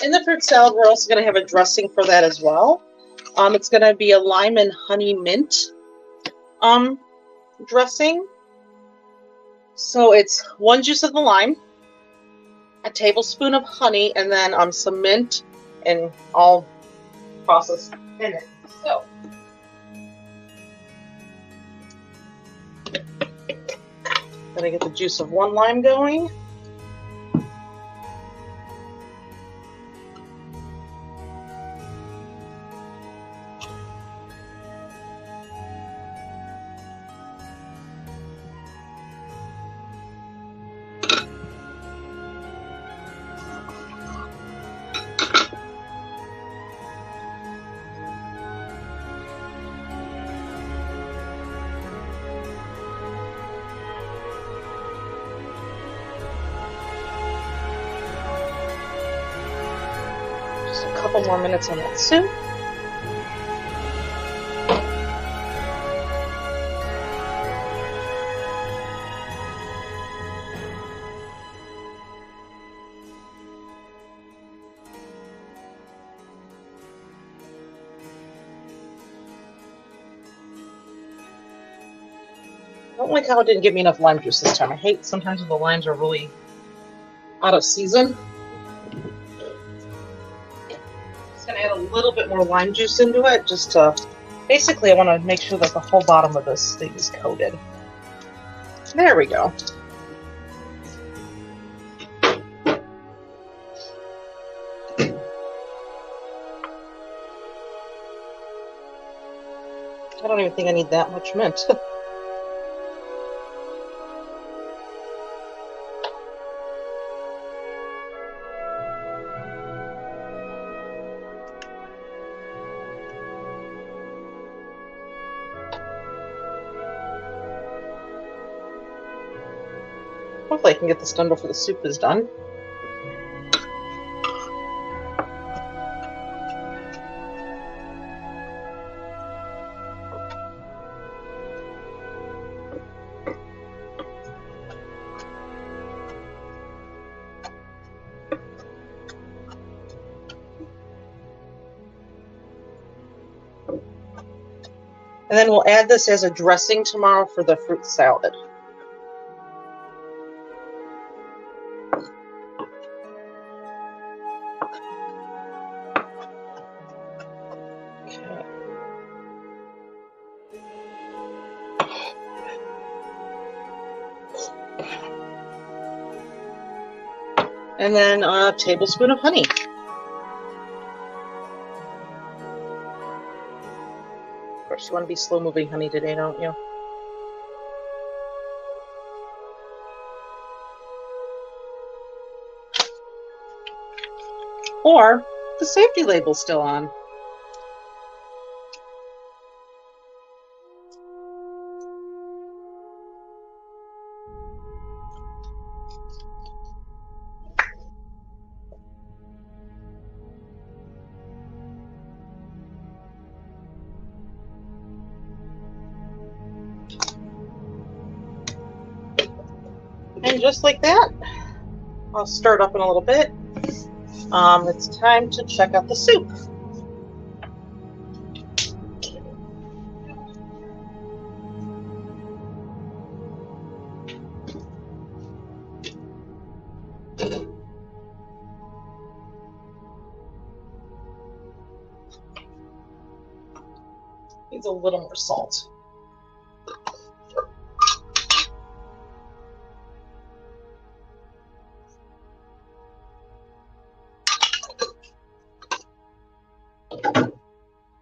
in the fruit salad, we're also going to have a dressing for that as well. It's going to be a lime and honey mint dressing. So it's 1 juice of the lime, a tablespoon of honey, and then some mint, and all processed in it. So, then I get the juice of 1 lime going. Couple more minutes on that soup. I don't like how it didn't give me enough lime juice this time. I hate sometimes when the limes are really out of season. Add a little bit more lime juice into it, just to basically I want to make sure that the whole bottom of this thing is coated. There we go. I don't even think I need that much mint. Hopefully I can get this done before the soup is done. And then we'll add this as a dressing tomorrow for the fruit salad. Okay. And then a tablespoon of honey. Of course, you want to be slow-moving honey today, don't you? Or the safety label's still on. And just like that, I'll stir it up in a little bit. It's time to check out the soup. Needs a little more salt.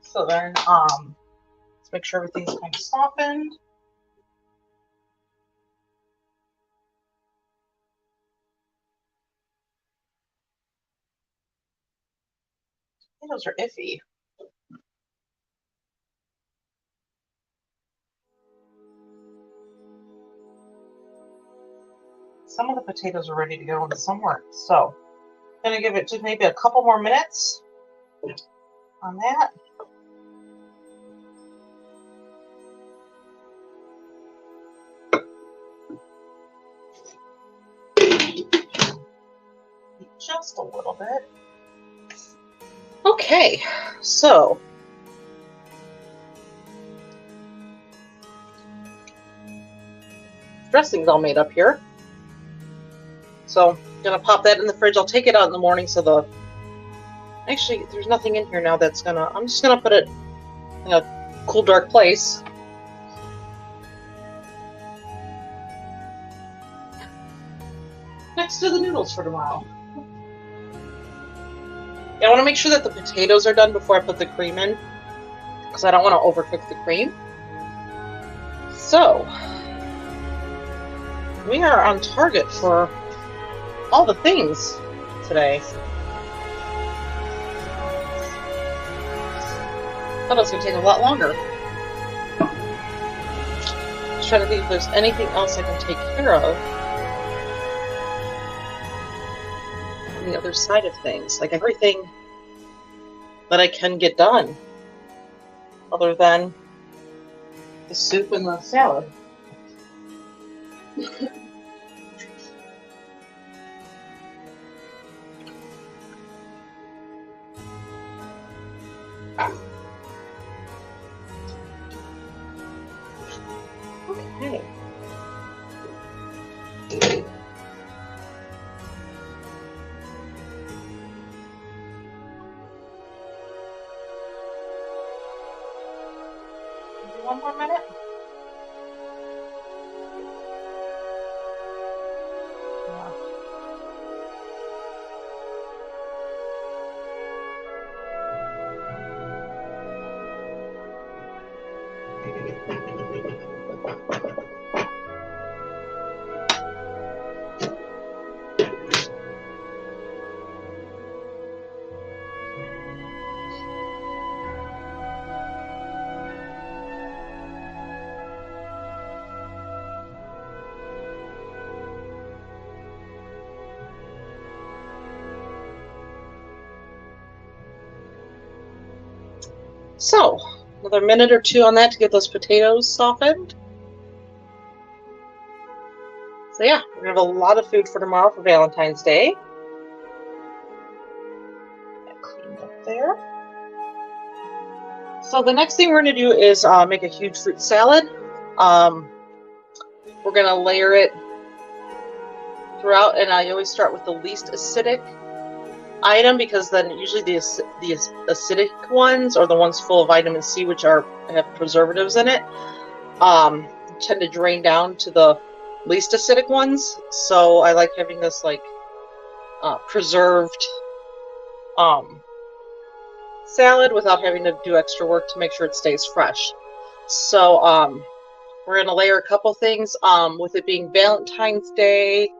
So then, let's make sure everything's kind of softened. Potatoes are iffy. Some of the potatoes are ready to go and some weren't. So I'm gonna give it just maybe a couple more minutes on that. Just a little bit. Okay, so dressing's all made up here. So I'm gonna pop that in the fridge. I'll take it out in the morning so actually there's nothing in here now that's I'm just gonna put it in a cool, dark place. Next to the noodles for tomorrow. Yeah, I want to make sure that the potatoes are done before I put the cream in, because I don't want to overcook the cream. So, we are on target for all the things today. Thought it was going to take a lot longer. Just trying to think if there's anything else I can take care of on the other side of things. Like everything that I can get done, other than the soup and the salad. Okay. Maybe one more minute. Yeah. So, another minute or two on that to get those potatoes softened. So yeah, we're gonna have a lot of food for tomorrow for Valentine's Day. Cleaned up there. So the next thing we're gonna do is make a huge fruit salad. We're gonna layer it throughout, and I always start with the least acidic item because then usually the acidic ones are the ones full of vitamin C, which have preservatives in it, tend to drain down to the least acidic ones. So I like having this like preserved salad without having to do extra work to make sure it stays fresh. So we're going to layer a couple things. With it being Valentine's Day,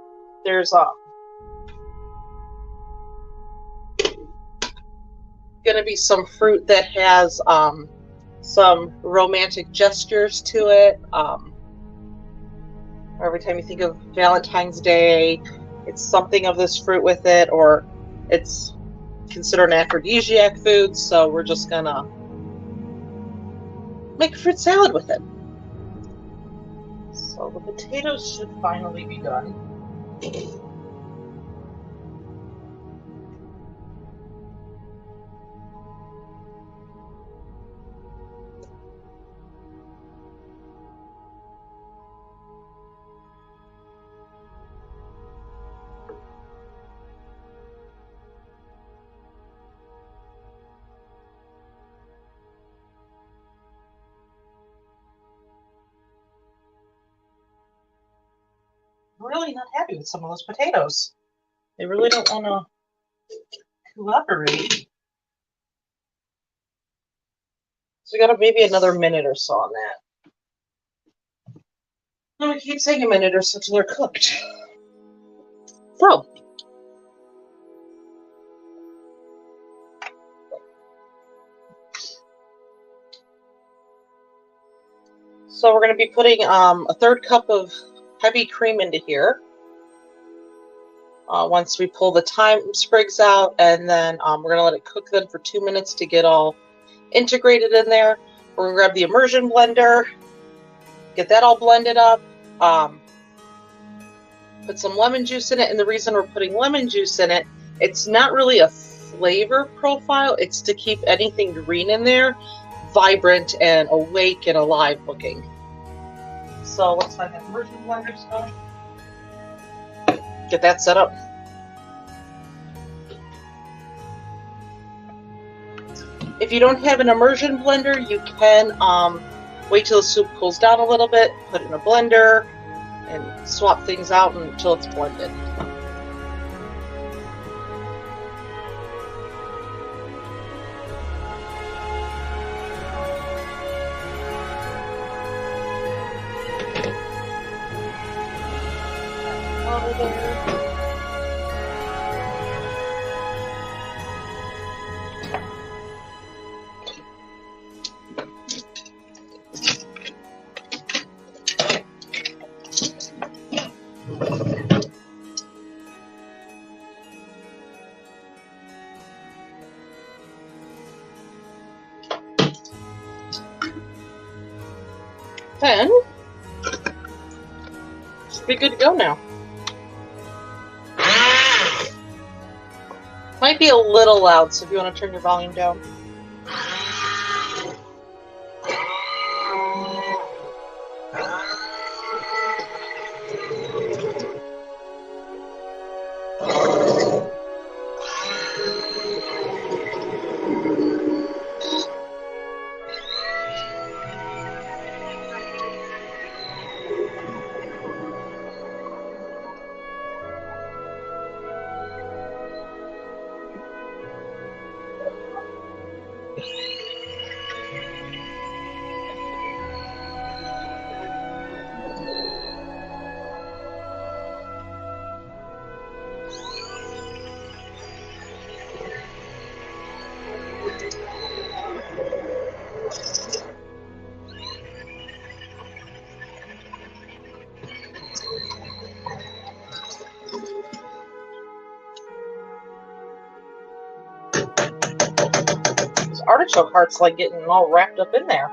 there's going to be some fruit that has some romantic gestures to it. Every time you think of Valentine's Day, it's something of this fruit with it, or it's considered an aphrodisiac food, so we're just going to make a fruit salad with it. So the potatoes should finally be done. Really not happy with some of those potatoes. They really don't want to cooperate. So we got maybe another minute or so on that. No, we keep saying a minute or so till they're cooked. So we're going to be putting a third cup of heavy cream into here. Once we pull the thyme sprigs out, and then we're going to let it cook then for 2 minutes to get all integrated in there. We're going to grab the immersion blender, get that all blended up, put some lemon juice in it, and the reason we're putting lemon juice in it, it's not really a flavor profile, it's to keep anything green in there vibrant and awake and alive looking. So let's find that immersion blender stuff. Get that set up. If you don't have an immersion blender, you can wait till the soup cools down a little bit, put it in a blender, and swap things out until it's blended. Over there. Then, should be good to go now. Might be a little loud, so if you want to turn your volume down. artichoke heart's like getting all wrapped up in there.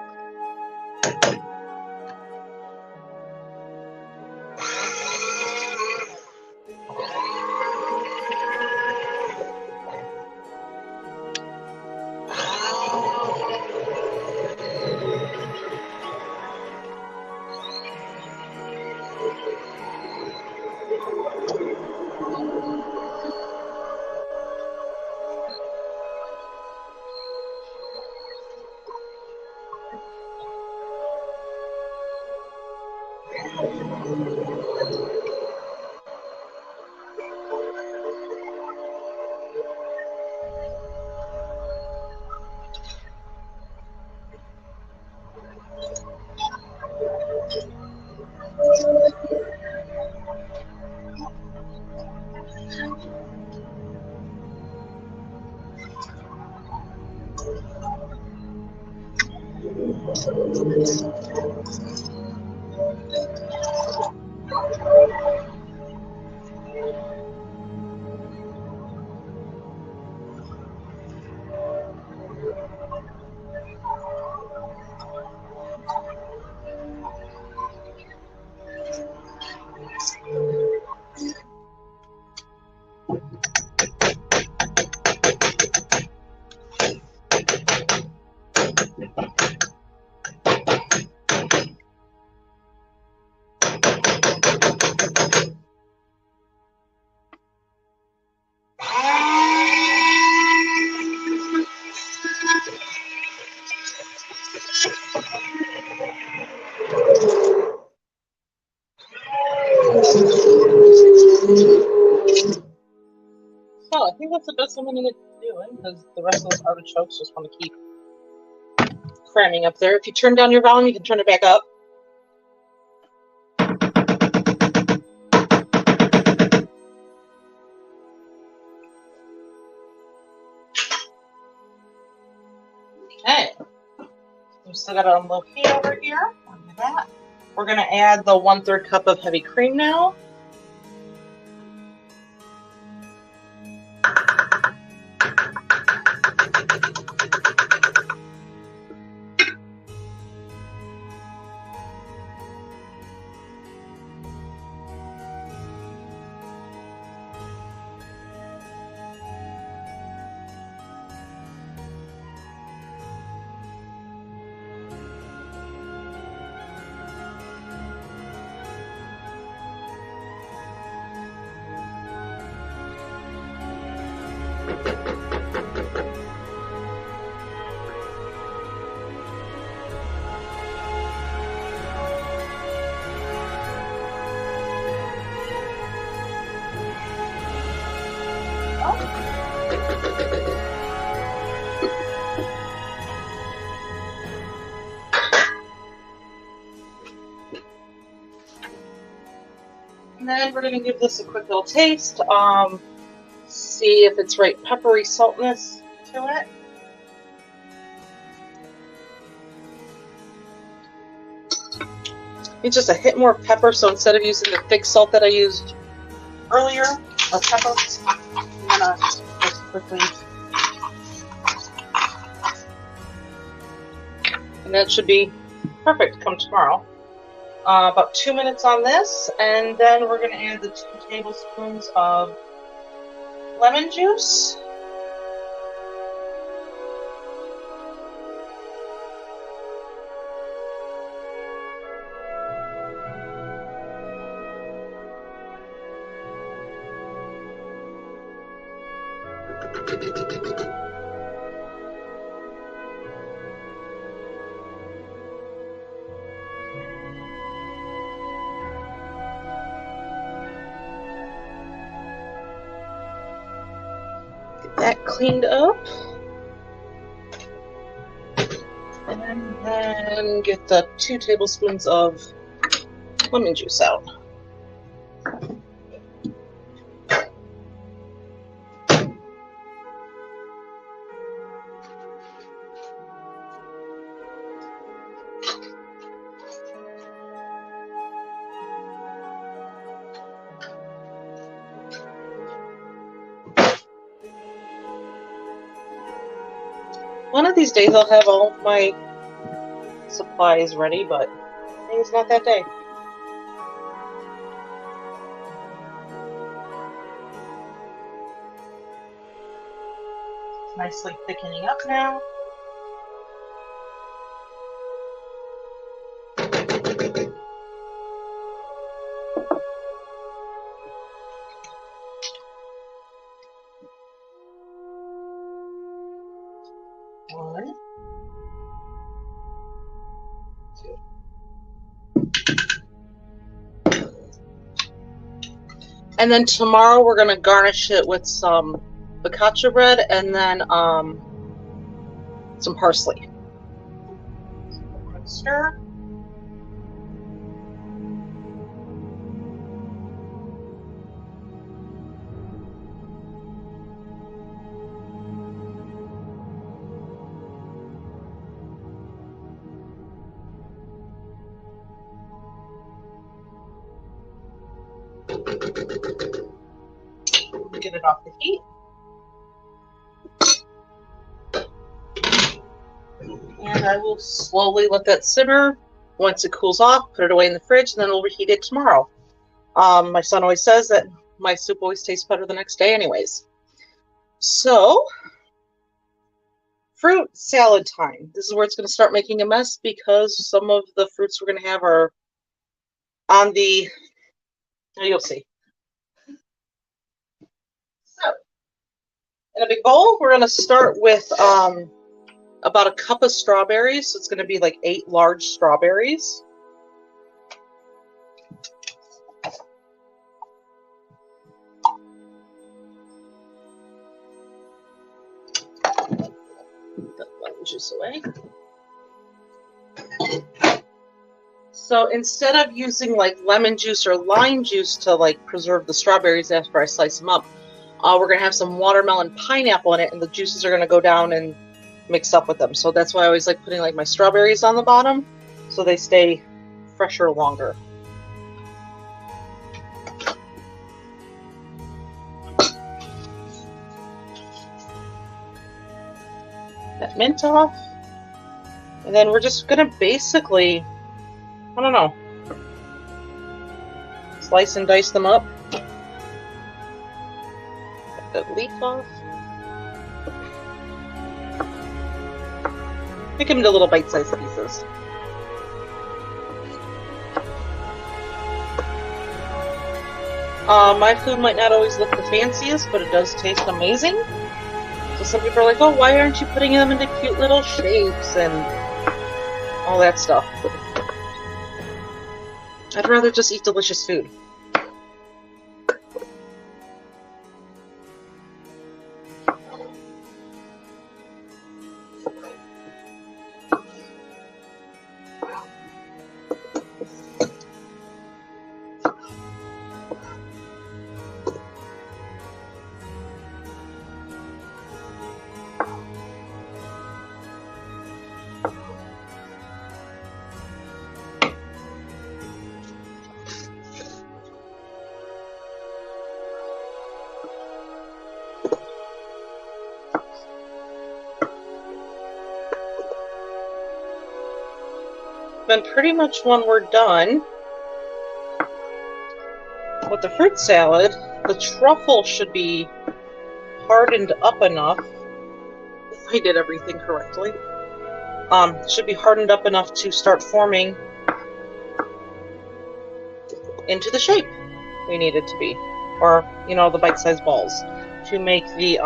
So I think that's the best I'm going to get doing because the rest of those artichokes just want to keep cramming up there. If you turn down your volume, you can turn it back up. Okay. We've still got it on low heat over here. Look at that. We're going to add the 1/3 cup of heavy cream now. And then we're going to give this a quick little taste. See if it's right peppery saltness to it. It's just a hit more pepper, so instead of using the thick salt that I used earlier, or pepper, I'm going to just quickly. And that should be perfect come tomorrow. About 2 minutes on this, and then we're going to add the 2 tablespoons of lemon juice. That cleaned up, and then get the 2 tablespoons of lemon juice out. One of these days I'll have all of my supplies ready, but it's not that day. It's nicely thickening up now. One, two. And then tomorrow we're going to garnish it with some focaccia bread and then some parsley. Stir. Get it off the heat. And I will slowly let that simmer. Once it cools off, put it away in the fridge, and then we'll reheat it tomorrow. My son always says that my soup always tastes better the next day anyways. So, fruit salad time. This is where it's going to start making a mess because some of the fruits we're going to have are on the, you'll see. So, in a big bowl, we're going to start with about a cup of strawberries. So it's going to be like 8 large strawberries. Put the lemon juice away. So instead of using like lemon juice or lime juice to like preserve the strawberries after I slice them up, we're going to have some watermelon pineapple in it, and the juices are going to go down and mix up with them. So that's why I always like putting like my strawberries on the bottom so they stay fresher longer. That mint off. And then we're just going to basically, I don't know, slice and dice them up. Get the leaf off. Make them into little bite-sized pieces. My food might not always look the fanciest, but it does taste amazing. So some people are like, oh, why aren't you putting them into cute little shapes and all that stuff? I'd rather just eat delicious food. Then pretty much when we're done with the fruit salad, the truffle should be hardened up enough, if I did everything correctly, should be hardened up enough to start forming into the shape we need it to be, or, you know, the bite-sized balls, to make the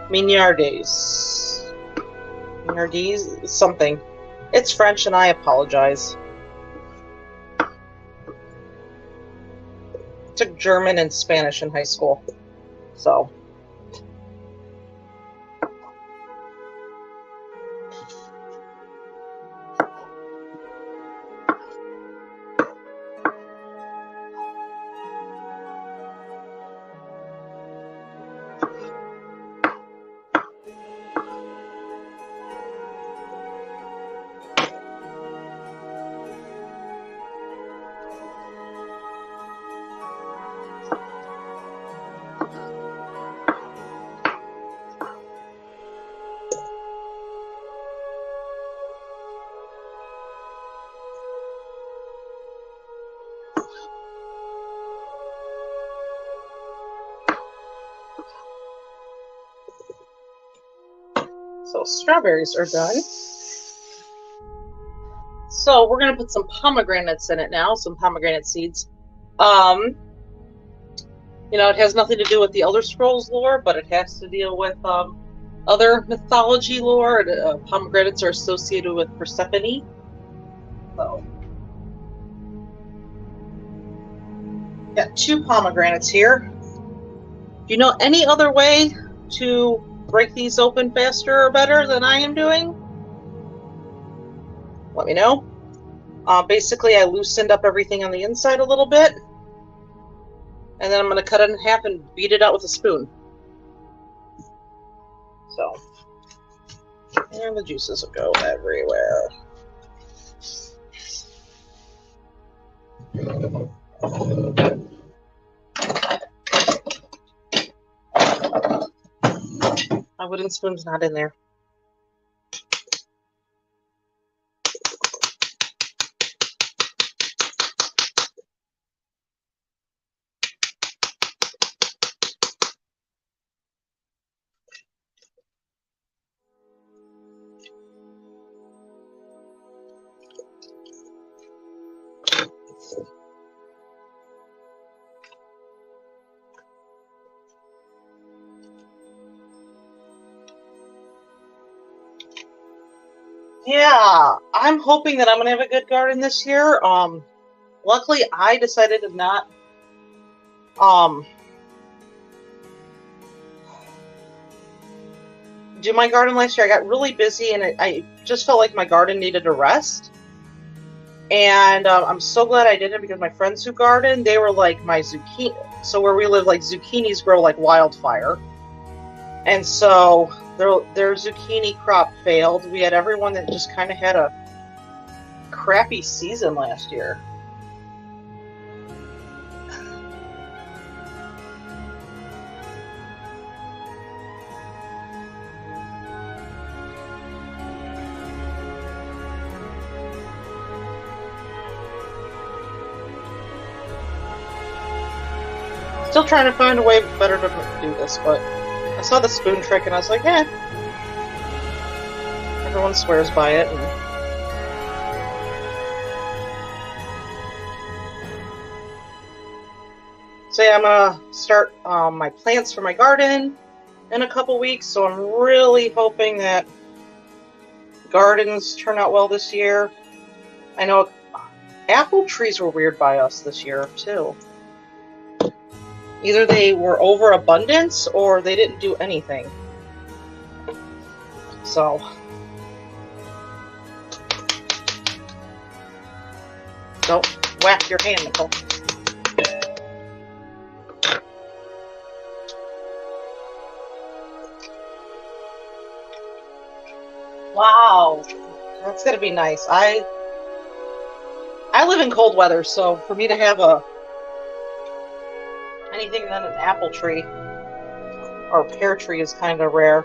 mignardes, something. It's French, and I apologize. Took German and Spanish in high school, so. So strawberries are done. So we're gonna put some pomegranates in it now, some pomegranate seeds. You know, it has nothing to do with the Elder Scrolls lore, but it has to deal with other mythology lore. Pomegranates are associated with Persephone. So, got 2 pomegranates here. Do you know any other way to break these open faster or better than I am doing? Let me know. Basically, I loosened up everything on the inside a little bit. And then I'm going to cut it in half and beat it out with a spoon. So, and the juices will go everywhere. My wooden spoon's not in there. Yeah, I'm hoping that I'm going to have a good garden this year. Luckily, I decided to not do my garden last year. I got really busy, and I just felt like my garden needed a rest. And I'm so glad I didn't, because my friends who garden, they were like my zucchini. So where we live, like zucchinis grow like wildfire. And so their zucchini crop failed. We had everyone that just kind of had a crappy season last year. Still trying to find a way better to do this, but I saw the spoon trick and I was like, eh. Everyone swears by it. So yeah, I'm gonna start my plants for my garden in a couple weeks. So I'm really hoping that gardens turn out well this year. I know apple trees were weird by us this year too. Either they were overabundance or they didn't do anything. So, don't whack your hand, Nicole. Wow, that's gonna be nice. I live in cold weather, so for me to have anything than an apple tree or pear tree is kind of rare.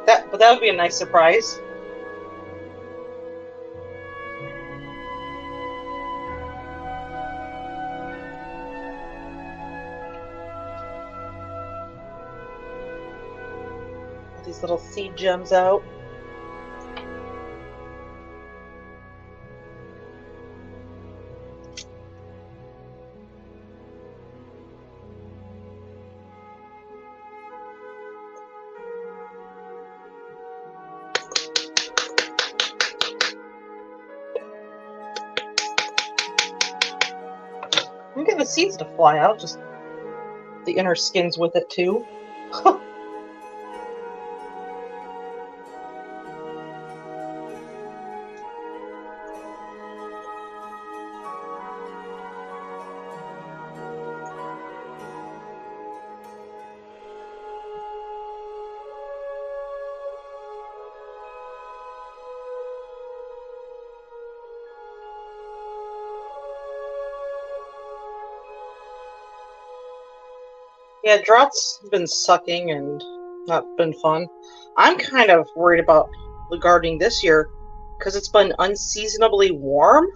But that would be a nice surprise. Get these little seed gems out. I'm getting the seeds to fly out, just the inner skins with it too. Yeah, drought's been sucking and not been fun. I'm kind of worried about the gardening this year because it's been unseasonably warm.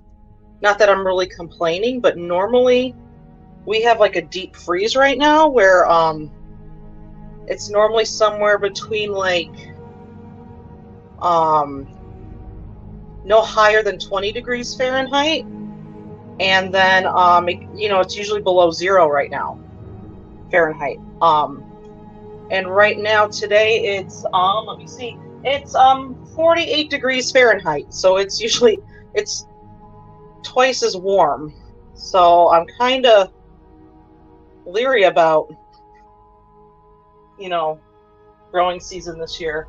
Not that I'm really complaining, but normally we have like a deep freeze right now where it's normally somewhere between like no higher than 20 degrees Fahrenheit, and then you know, it's usually below 0 right now Fahrenheit. And right now today it's let me see, it's 48 degrees Fahrenheit, so it's usually it's twice as warm. So I'm kind of leery about, you know, growing season this year.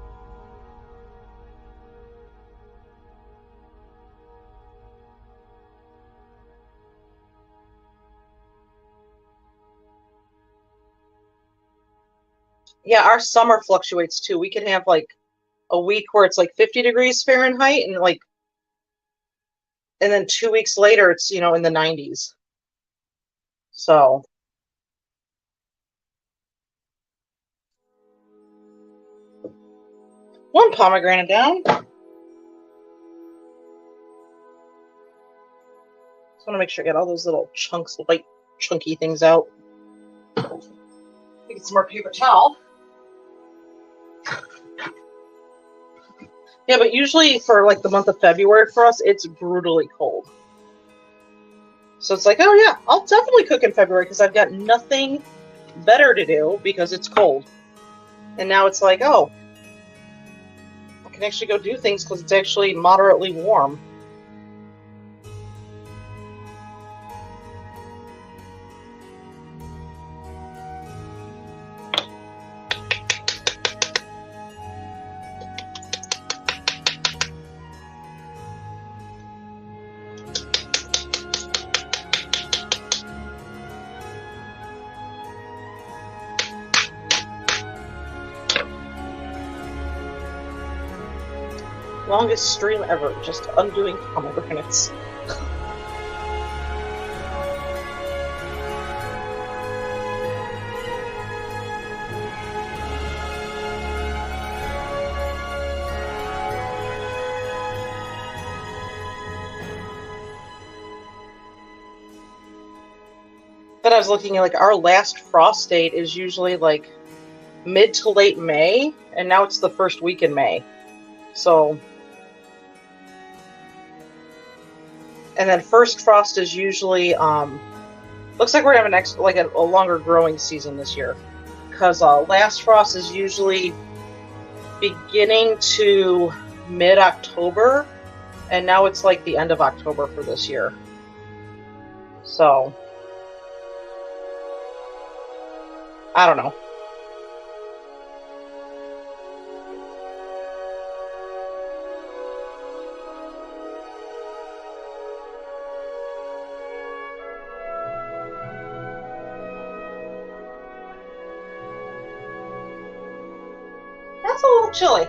Yeah, our summer fluctuates too. We can have like a week where it's like 50 degrees Fahrenheit, and like, and then 2 weeks later it's, you know, in the 90s. So one pomegranate down. Just want to make sure I get all those little chunks, light chunky things out. Get some more paper towel. Yeah, but usually for like the month of February for us, it's brutally cold. So it's like, oh yeah, I'll definitely cook in February because I've got nothing better to do because it's cold. And now it's like, oh, I can actually go do things because it's actually moderately warm. Longest stream ever, just undoing pomegranates. But I was looking at like our last frost date is usually like mid to late May, and now it's the first week in May. So, and then first frost is usually looks like we're gonna have a longer growing season this year, because last frost is usually beginning to mid-October, and now it's like the end of October for this year. So I don't know. That's a little chilly.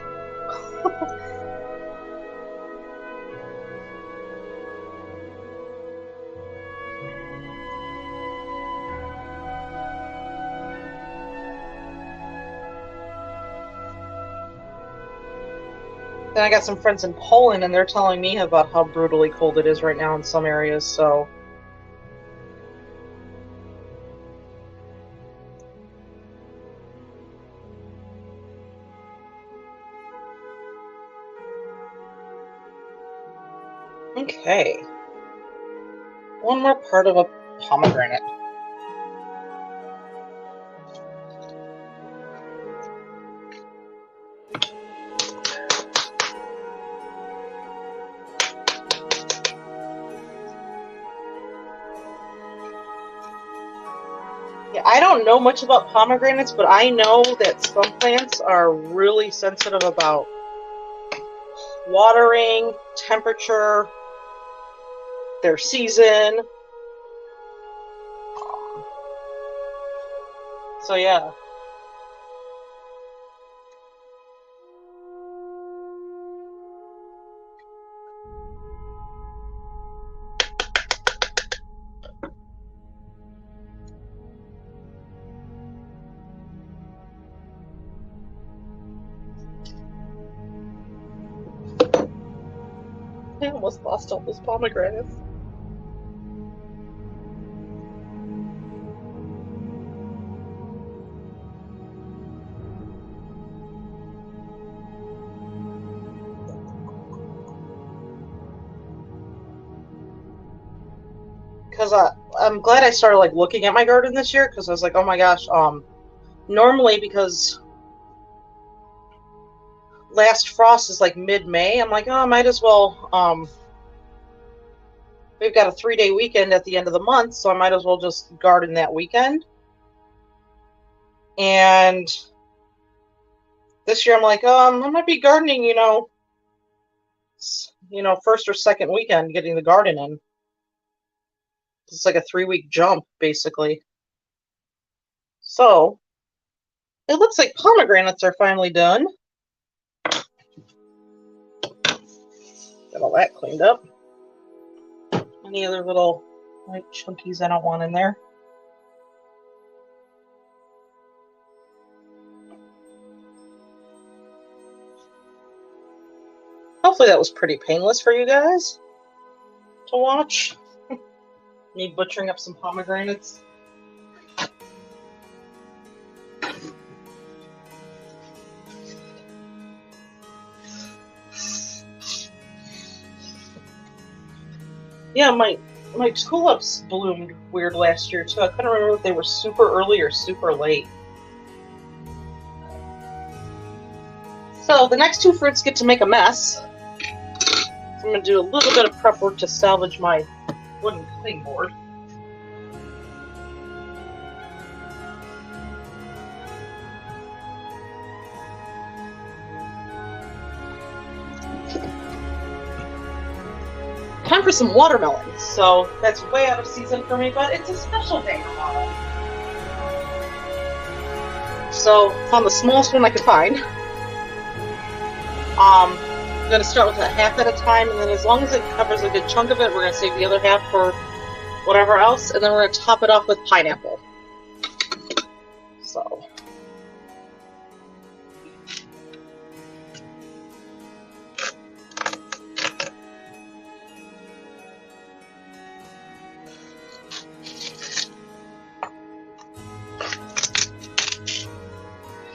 Then I got some friends in Poland, and they're telling me about how brutally cold it is right now in some areas, so. Okay. One more part of a pomegranate. Yeah, I don't know much about pomegranates, but I know that some plants are really sensitive about watering, temperature, their season. So yeah. I almost lost all those pomegranates. because I'm glad I started like looking at my garden this year, because I was like, oh my gosh, normally because last frost is like mid-May, I'm like, oh, I might as well, we've got a 3-day weekend at the end of the month, so I might as well just garden that weekend. And this year I'm like, I might be gardening, first or second weekend, getting the garden in. It's like a 3-week jump, basically. So it looks like pomegranates are finally done. Got all that cleaned up. Any other little like chunkies I don't want in there? Hopefully that was pretty painless for you guys to watch. Me butchering up some pomegranates. Yeah, my tulips bloomed weird last year too. I couldn't remember if they were super early or super late. So the next two fruits get to make a mess. So I'm going to do a little bit of prep work to salvage my wooden cutting board. Time for some watermelons. So that's way out of season for me, but it's a special day for watermelon. So found the smallest one I could find. I'm going to start with a half at a time, and then as long as it covers a good chunk of it, we're going to save the other half for whatever else, and then we're going to top it off with pineapple. So.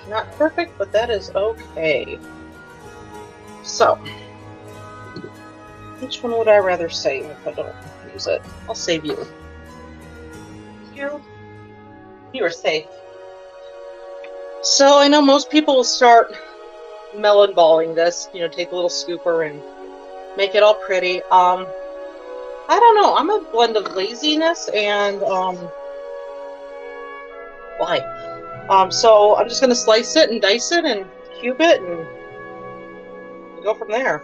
Not perfect, but that is okay. So, which one would I rather save if I don't use it? I'll save you. You are safe. So I know most people will start melon balling this, take a little scooper and make it all pretty. I don't know. I'm a blend of laziness and life. So I'm just going to slice it and dice it and cube it and go from there.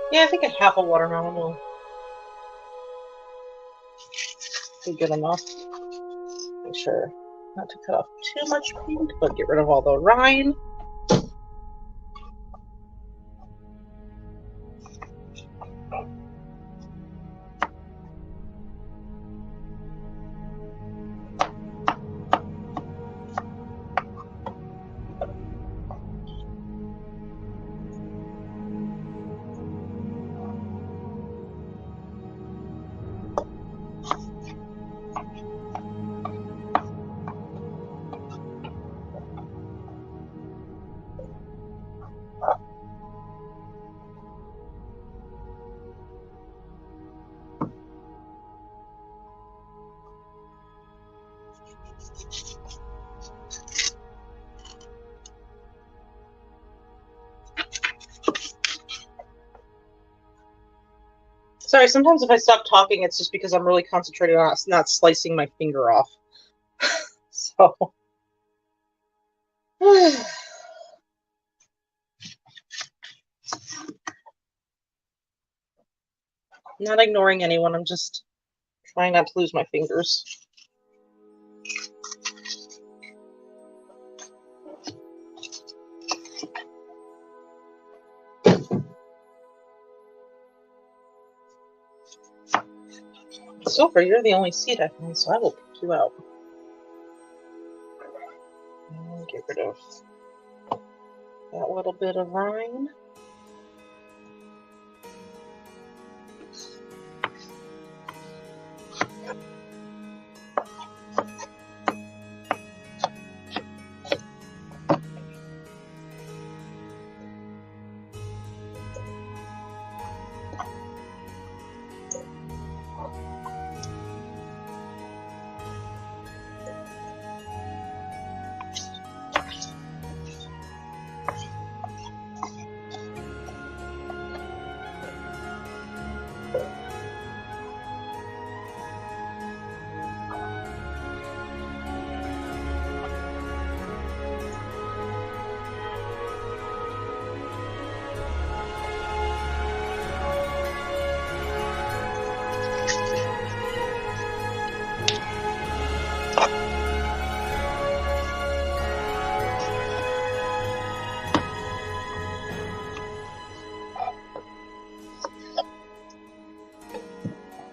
Yeah, I think a half a watermelon will be good enough. Make sure not to cut off too much pink, but get rid of all the rind. Sorry, sometimes if I stop talking, it's just because I'm really concentrated on not slicing my finger off. So. Not ignoring anyone, I'm just trying not to lose my fingers. Silver, you're the only seed I found, so I will pick you out. And get rid of that little bit of rind.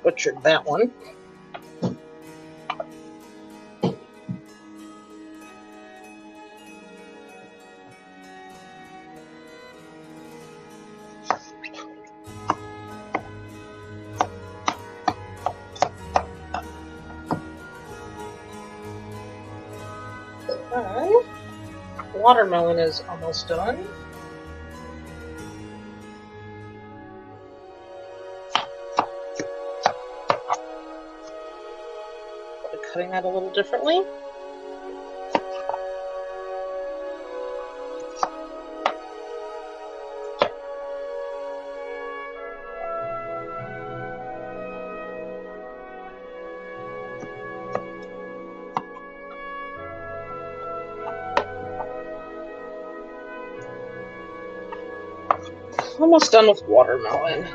Butchered that one. Okay. Watermelon is almost done. Cutting that a little differently. Almost done with watermelon.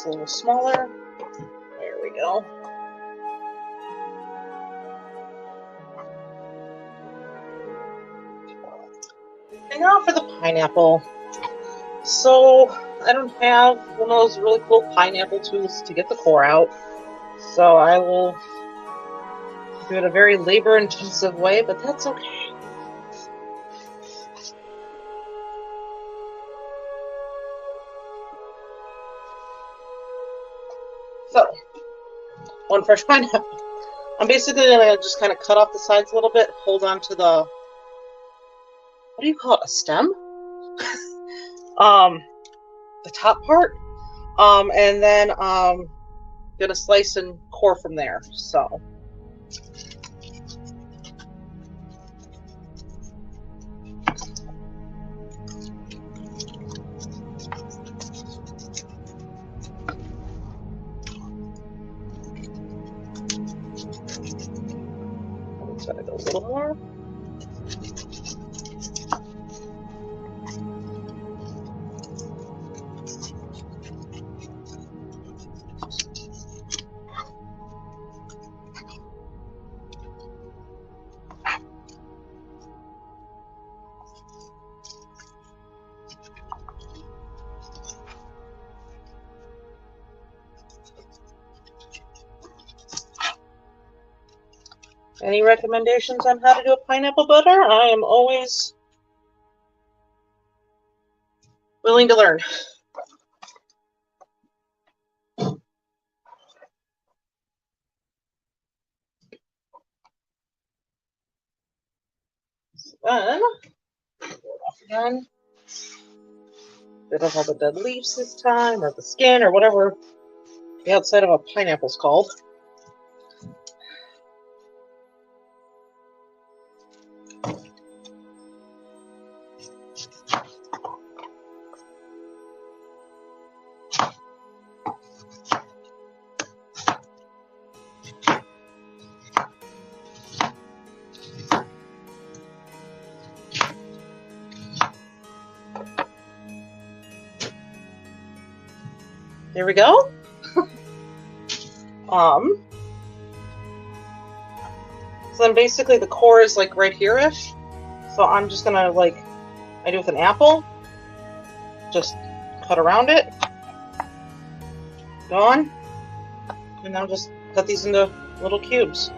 A little smaller. There we go. And now for the pineapple. So I don't have one of those really cool pineapple tools to get the core out. So I will do it a very labor-intensive way, but that's okay. So, one fresh pineapple. I'm basically going to just kind of cut off the sides a little bit, hold on to the, what do you call it, a stem? The top part. And then going to slice and core from there. So. Gotta go a little more. Any recommendations on how to do a pineapple butter? I am always willing to learn. then, pull it off again. Rid of all the dead leaves this time, or the skin, or whatever the outside of a pineapple's called. There we go. So then basically the core is like right here-ish. So I'm just gonna, like I do with an apple, just cut around it. Gone. And now just cut these into little cubes.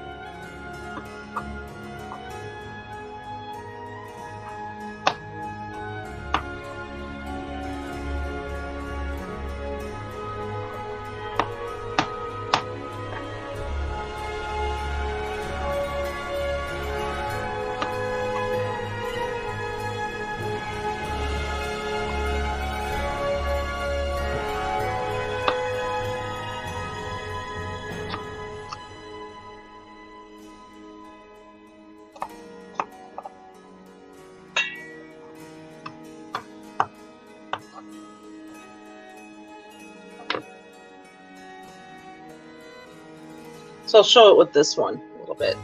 So I'll show it with this one a little bit.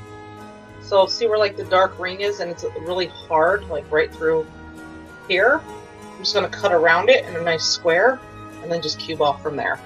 So see where like the dark ring is, and it's really hard, like right through here. I'm just going to cut around it in a nice square, and then just cube off from there.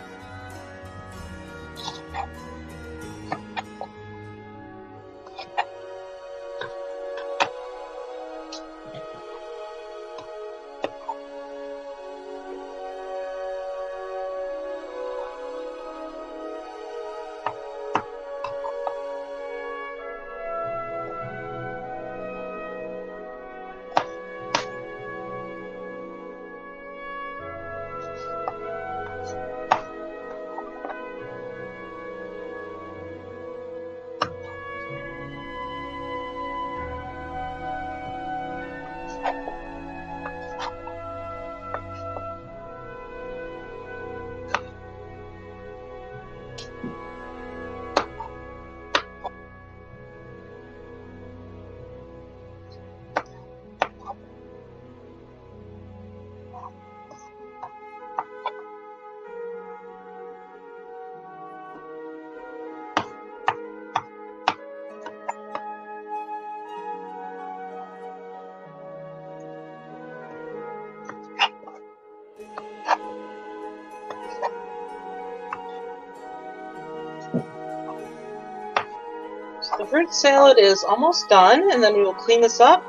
The fruit salad is almost done, and then we will clean this up.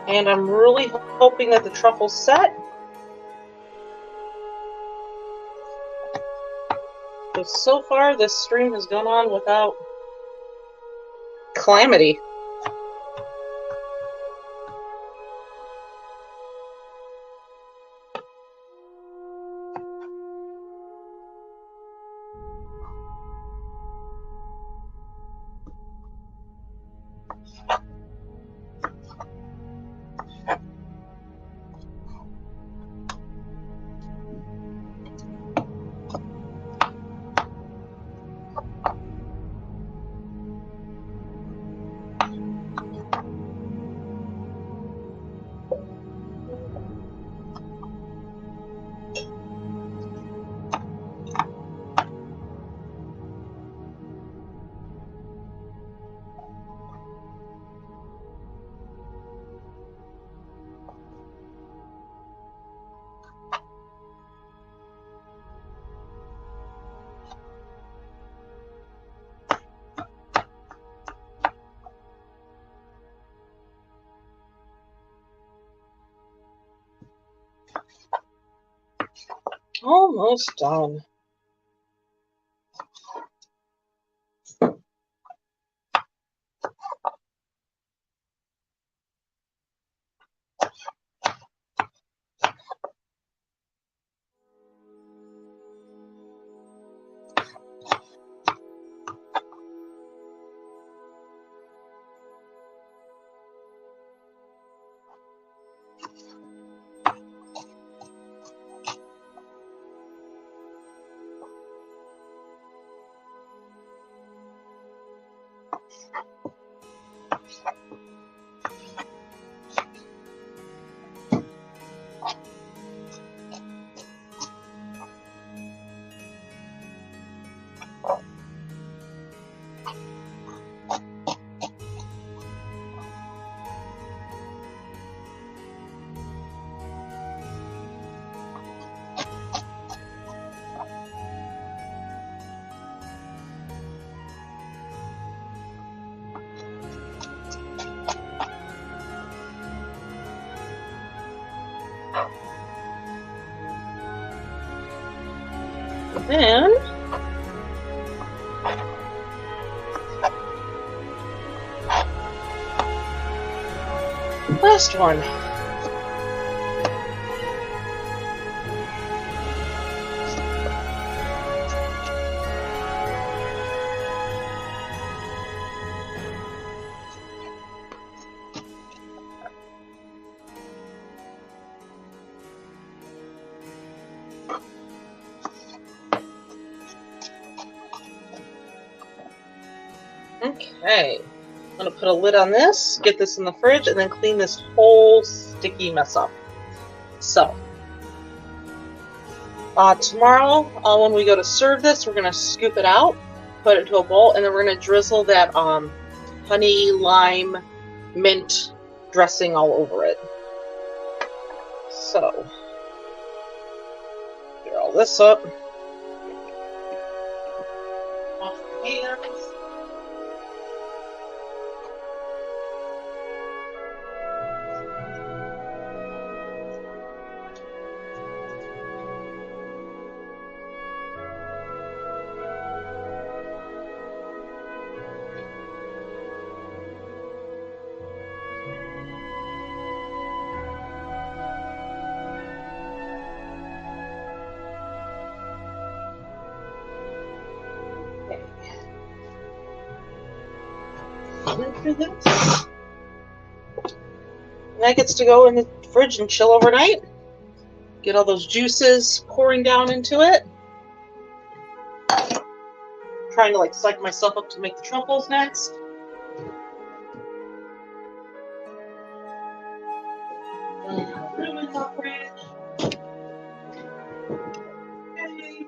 And I'm really hoping that the truffle's set. But so far, this stream has gone on without calamity. Almost done. Then last one. Okay, I'm going to put a lid on this, get this in the fridge, and then clean this whole sticky mess up. So, tomorrow when we go to serve this, we're going to scoop it out, put it into a bowl, and then we're going to drizzle that honey, lime, mint dressing all over it. So, get all this up. Off the hands. For this. And that gets to go in the fridge and chill overnight. Get all those juices pouring down into it. Trying to like psych myself up to make the truffles next. Room in the fridge. Okay.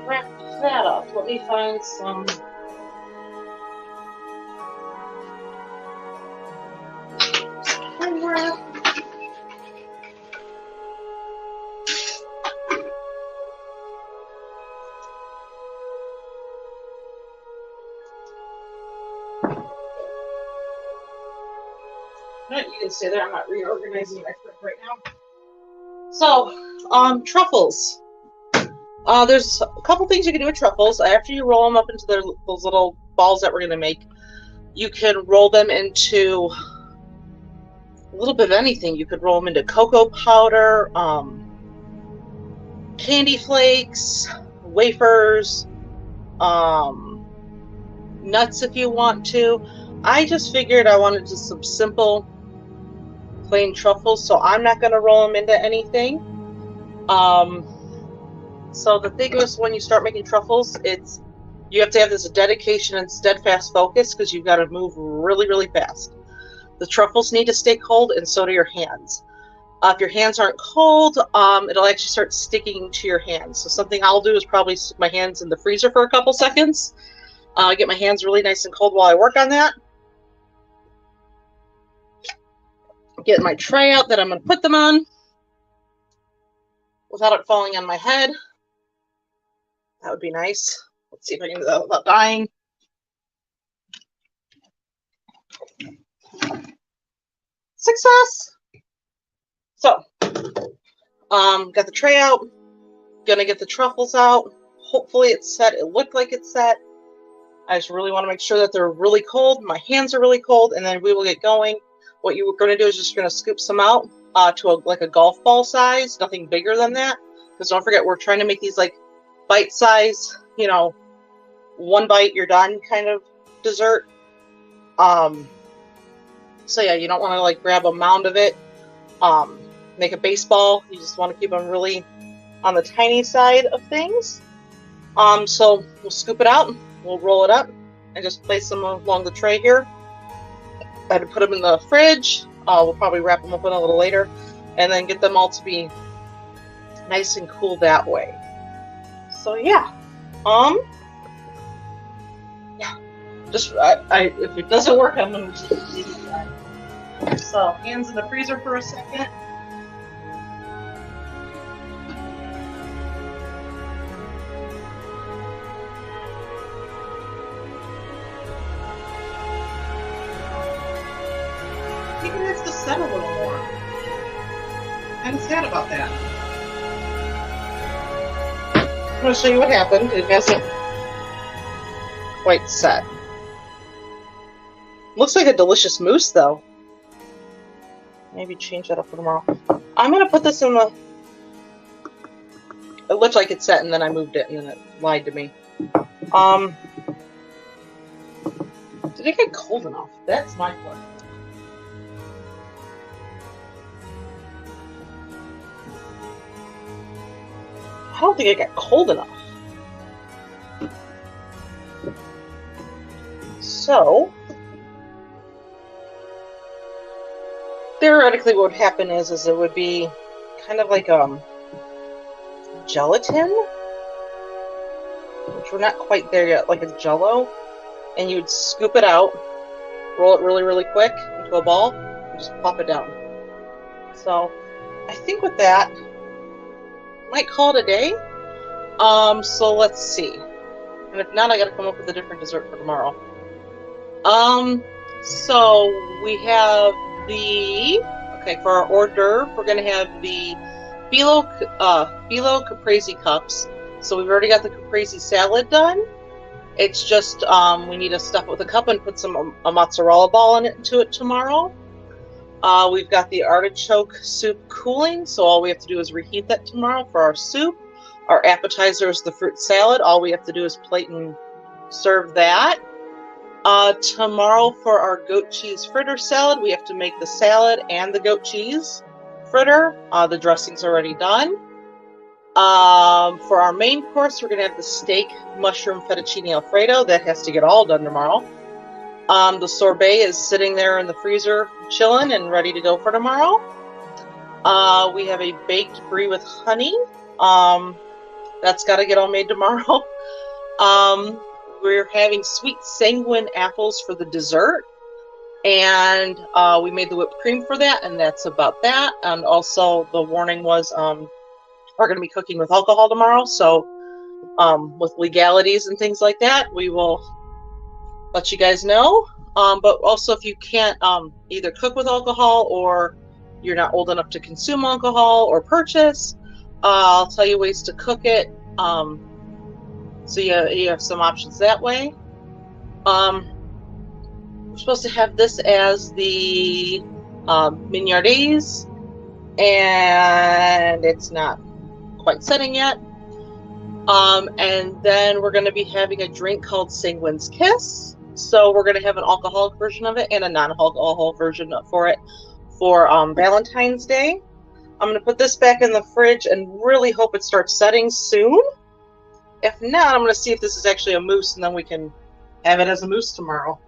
Wrap that up. Let me find some wrap. You can stay there. I'm not reorganizing my fridge right now. So, truffles. There's a couple things you can do with truffles. After you roll them up into those little balls that we're going to make, you can roll them into a little bit of anything. You could roll them into cocoa powder, candy flakes, wafers, nuts if you want to. I just figured I wanted just some simple plain truffles, so I'm not going to roll them into anything. So the thing is, when you start making truffles, you have to have this dedication and steadfast focus because you've got to move really, really fast. The truffles need to stay cold, and so do your hands. If your hands aren't cold, it'll actually start sticking to your hands. So something I'll do is probably stick my hands in the freezer for a couple seconds. Get my hands really nice and cold while I work on that. Get my tray out that I'm going to put them on without it falling on my head. That would be nice. Let's see if I can do that without dying. Success! So, got the tray out. Gonna get the truffles out. Hopefully it's set. It looked like it's set. I just really want to make sure that they're really cold. My hands are really cold, and then we will get going. What you're going to do is just going to scoop some out to like a golf ball size, nothing bigger than that. Because don't forget, we're trying to make these like bite size, you know, one bite, you're done kind of dessert. So yeah, you don't want to like grab a mound of it, make a baseball. You just want to keep them really on the tiny side of things. So we'll scoop it out, we'll roll it up, and just place them along the tray here. I had to put them in the fridge. We'll probably wrap them up in a little later, and then get them all to be nice and cool that way. So yeah, yeah. Just if it doesn't work, I'm gonna just leave it that. So hands in the freezer for a second. Maybe it has to set a little more. I'm sad about that. I'm going to show you what happened. It hasn't quite set. Looks like a delicious mousse, though. Maybe change that up for tomorrow. I'm going to put this in the... It looked like it set, and then I moved it, and then it lied to me. Did it get cold enough? That's my question. I don't think it got cold enough. So, theoretically what would happen is it would be kind of like gelatin, which we're not quite there yet, like a jello, and you'd scoop it out, roll it really, really quick into a ball, and just pop it down. So, I think with that, might call it a day. So let's see. And if not, I gotta come up with a different dessert for tomorrow. So we have for our hors d'oeuvre, we're gonna have the phyllo caprese cups. So we've already got the caprese salad done. It's just, we need to stuff it with a cup and put a mozzarella ball into it tomorrow. We've got the artichoke soup cooling, so all we have to do is reheat that tomorrow for our soup. Our appetizer is the fruit salad. All we have to do is plate and serve that. Tomorrow for our goat cheese fritter salad, we have to make the salad and the goat cheese fritter. The dressing's already done. For our main course, we're going to have the steak mushroom fettuccine alfredo. That has to get all done tomorrow. The sorbet is sitting there in the freezer chilling and ready to go for tomorrow. We have a baked brie with honey. That's got to get all made tomorrow. We're having sweet sanguine apples for the dessert. And we made the whipped cream for that, and that's about that. And also the warning was we're going to be cooking with alcohol tomorrow. So with legalities and things like that, we will let you guys know. But also if you can't either cook with alcohol or you're not old enough to consume alcohol or purchase, I'll tell you ways to cook it. So you have some options that way. We're supposed to have this as the mignardaise, and it's not quite setting yet. And then we're going to be having a drink called Sanguine's Kiss. So we're going to have an alcoholic version of it and a non-alcoholic version for it for Valentine's Day. I'm going to put this back in the fridge and really hope it starts setting soon. If not, I'm going to see if this is actually a mousse, and then we can have it as a mousse tomorrow.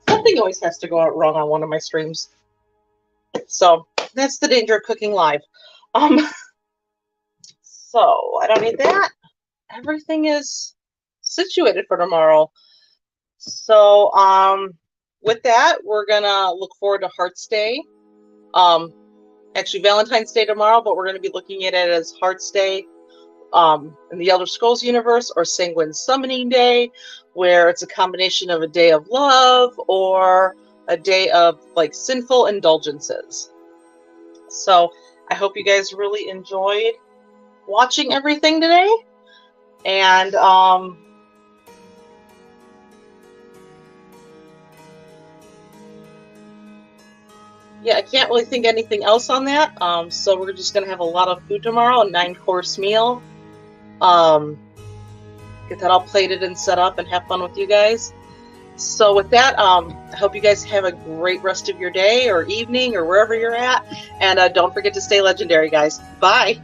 Something always has to go out wrong on one of my streams. So that's the danger of cooking live. So I don't need that. Everything is situated for tomorrow. So with that, we're gonna look forward to Hearts Day. Actually Valentine's Day tomorrow, but we're gonna be looking at it as Hearts Day in the Elder Scrolls universe, or Sanguine Summoning Day, where it's a combination of a day of love or a day of like sinful indulgences. So I hope you guys really enjoyed watching everything today, and yeah, I can't really think anything else on that. So we're just gonna have a lot of food tomorrow, a 9-course meal. Get that all plated and set up and have fun with you guys. So with that, I hope you guys have a great rest of your day or evening or wherever you're at. And don't forget to stay legendary, guys. Bye.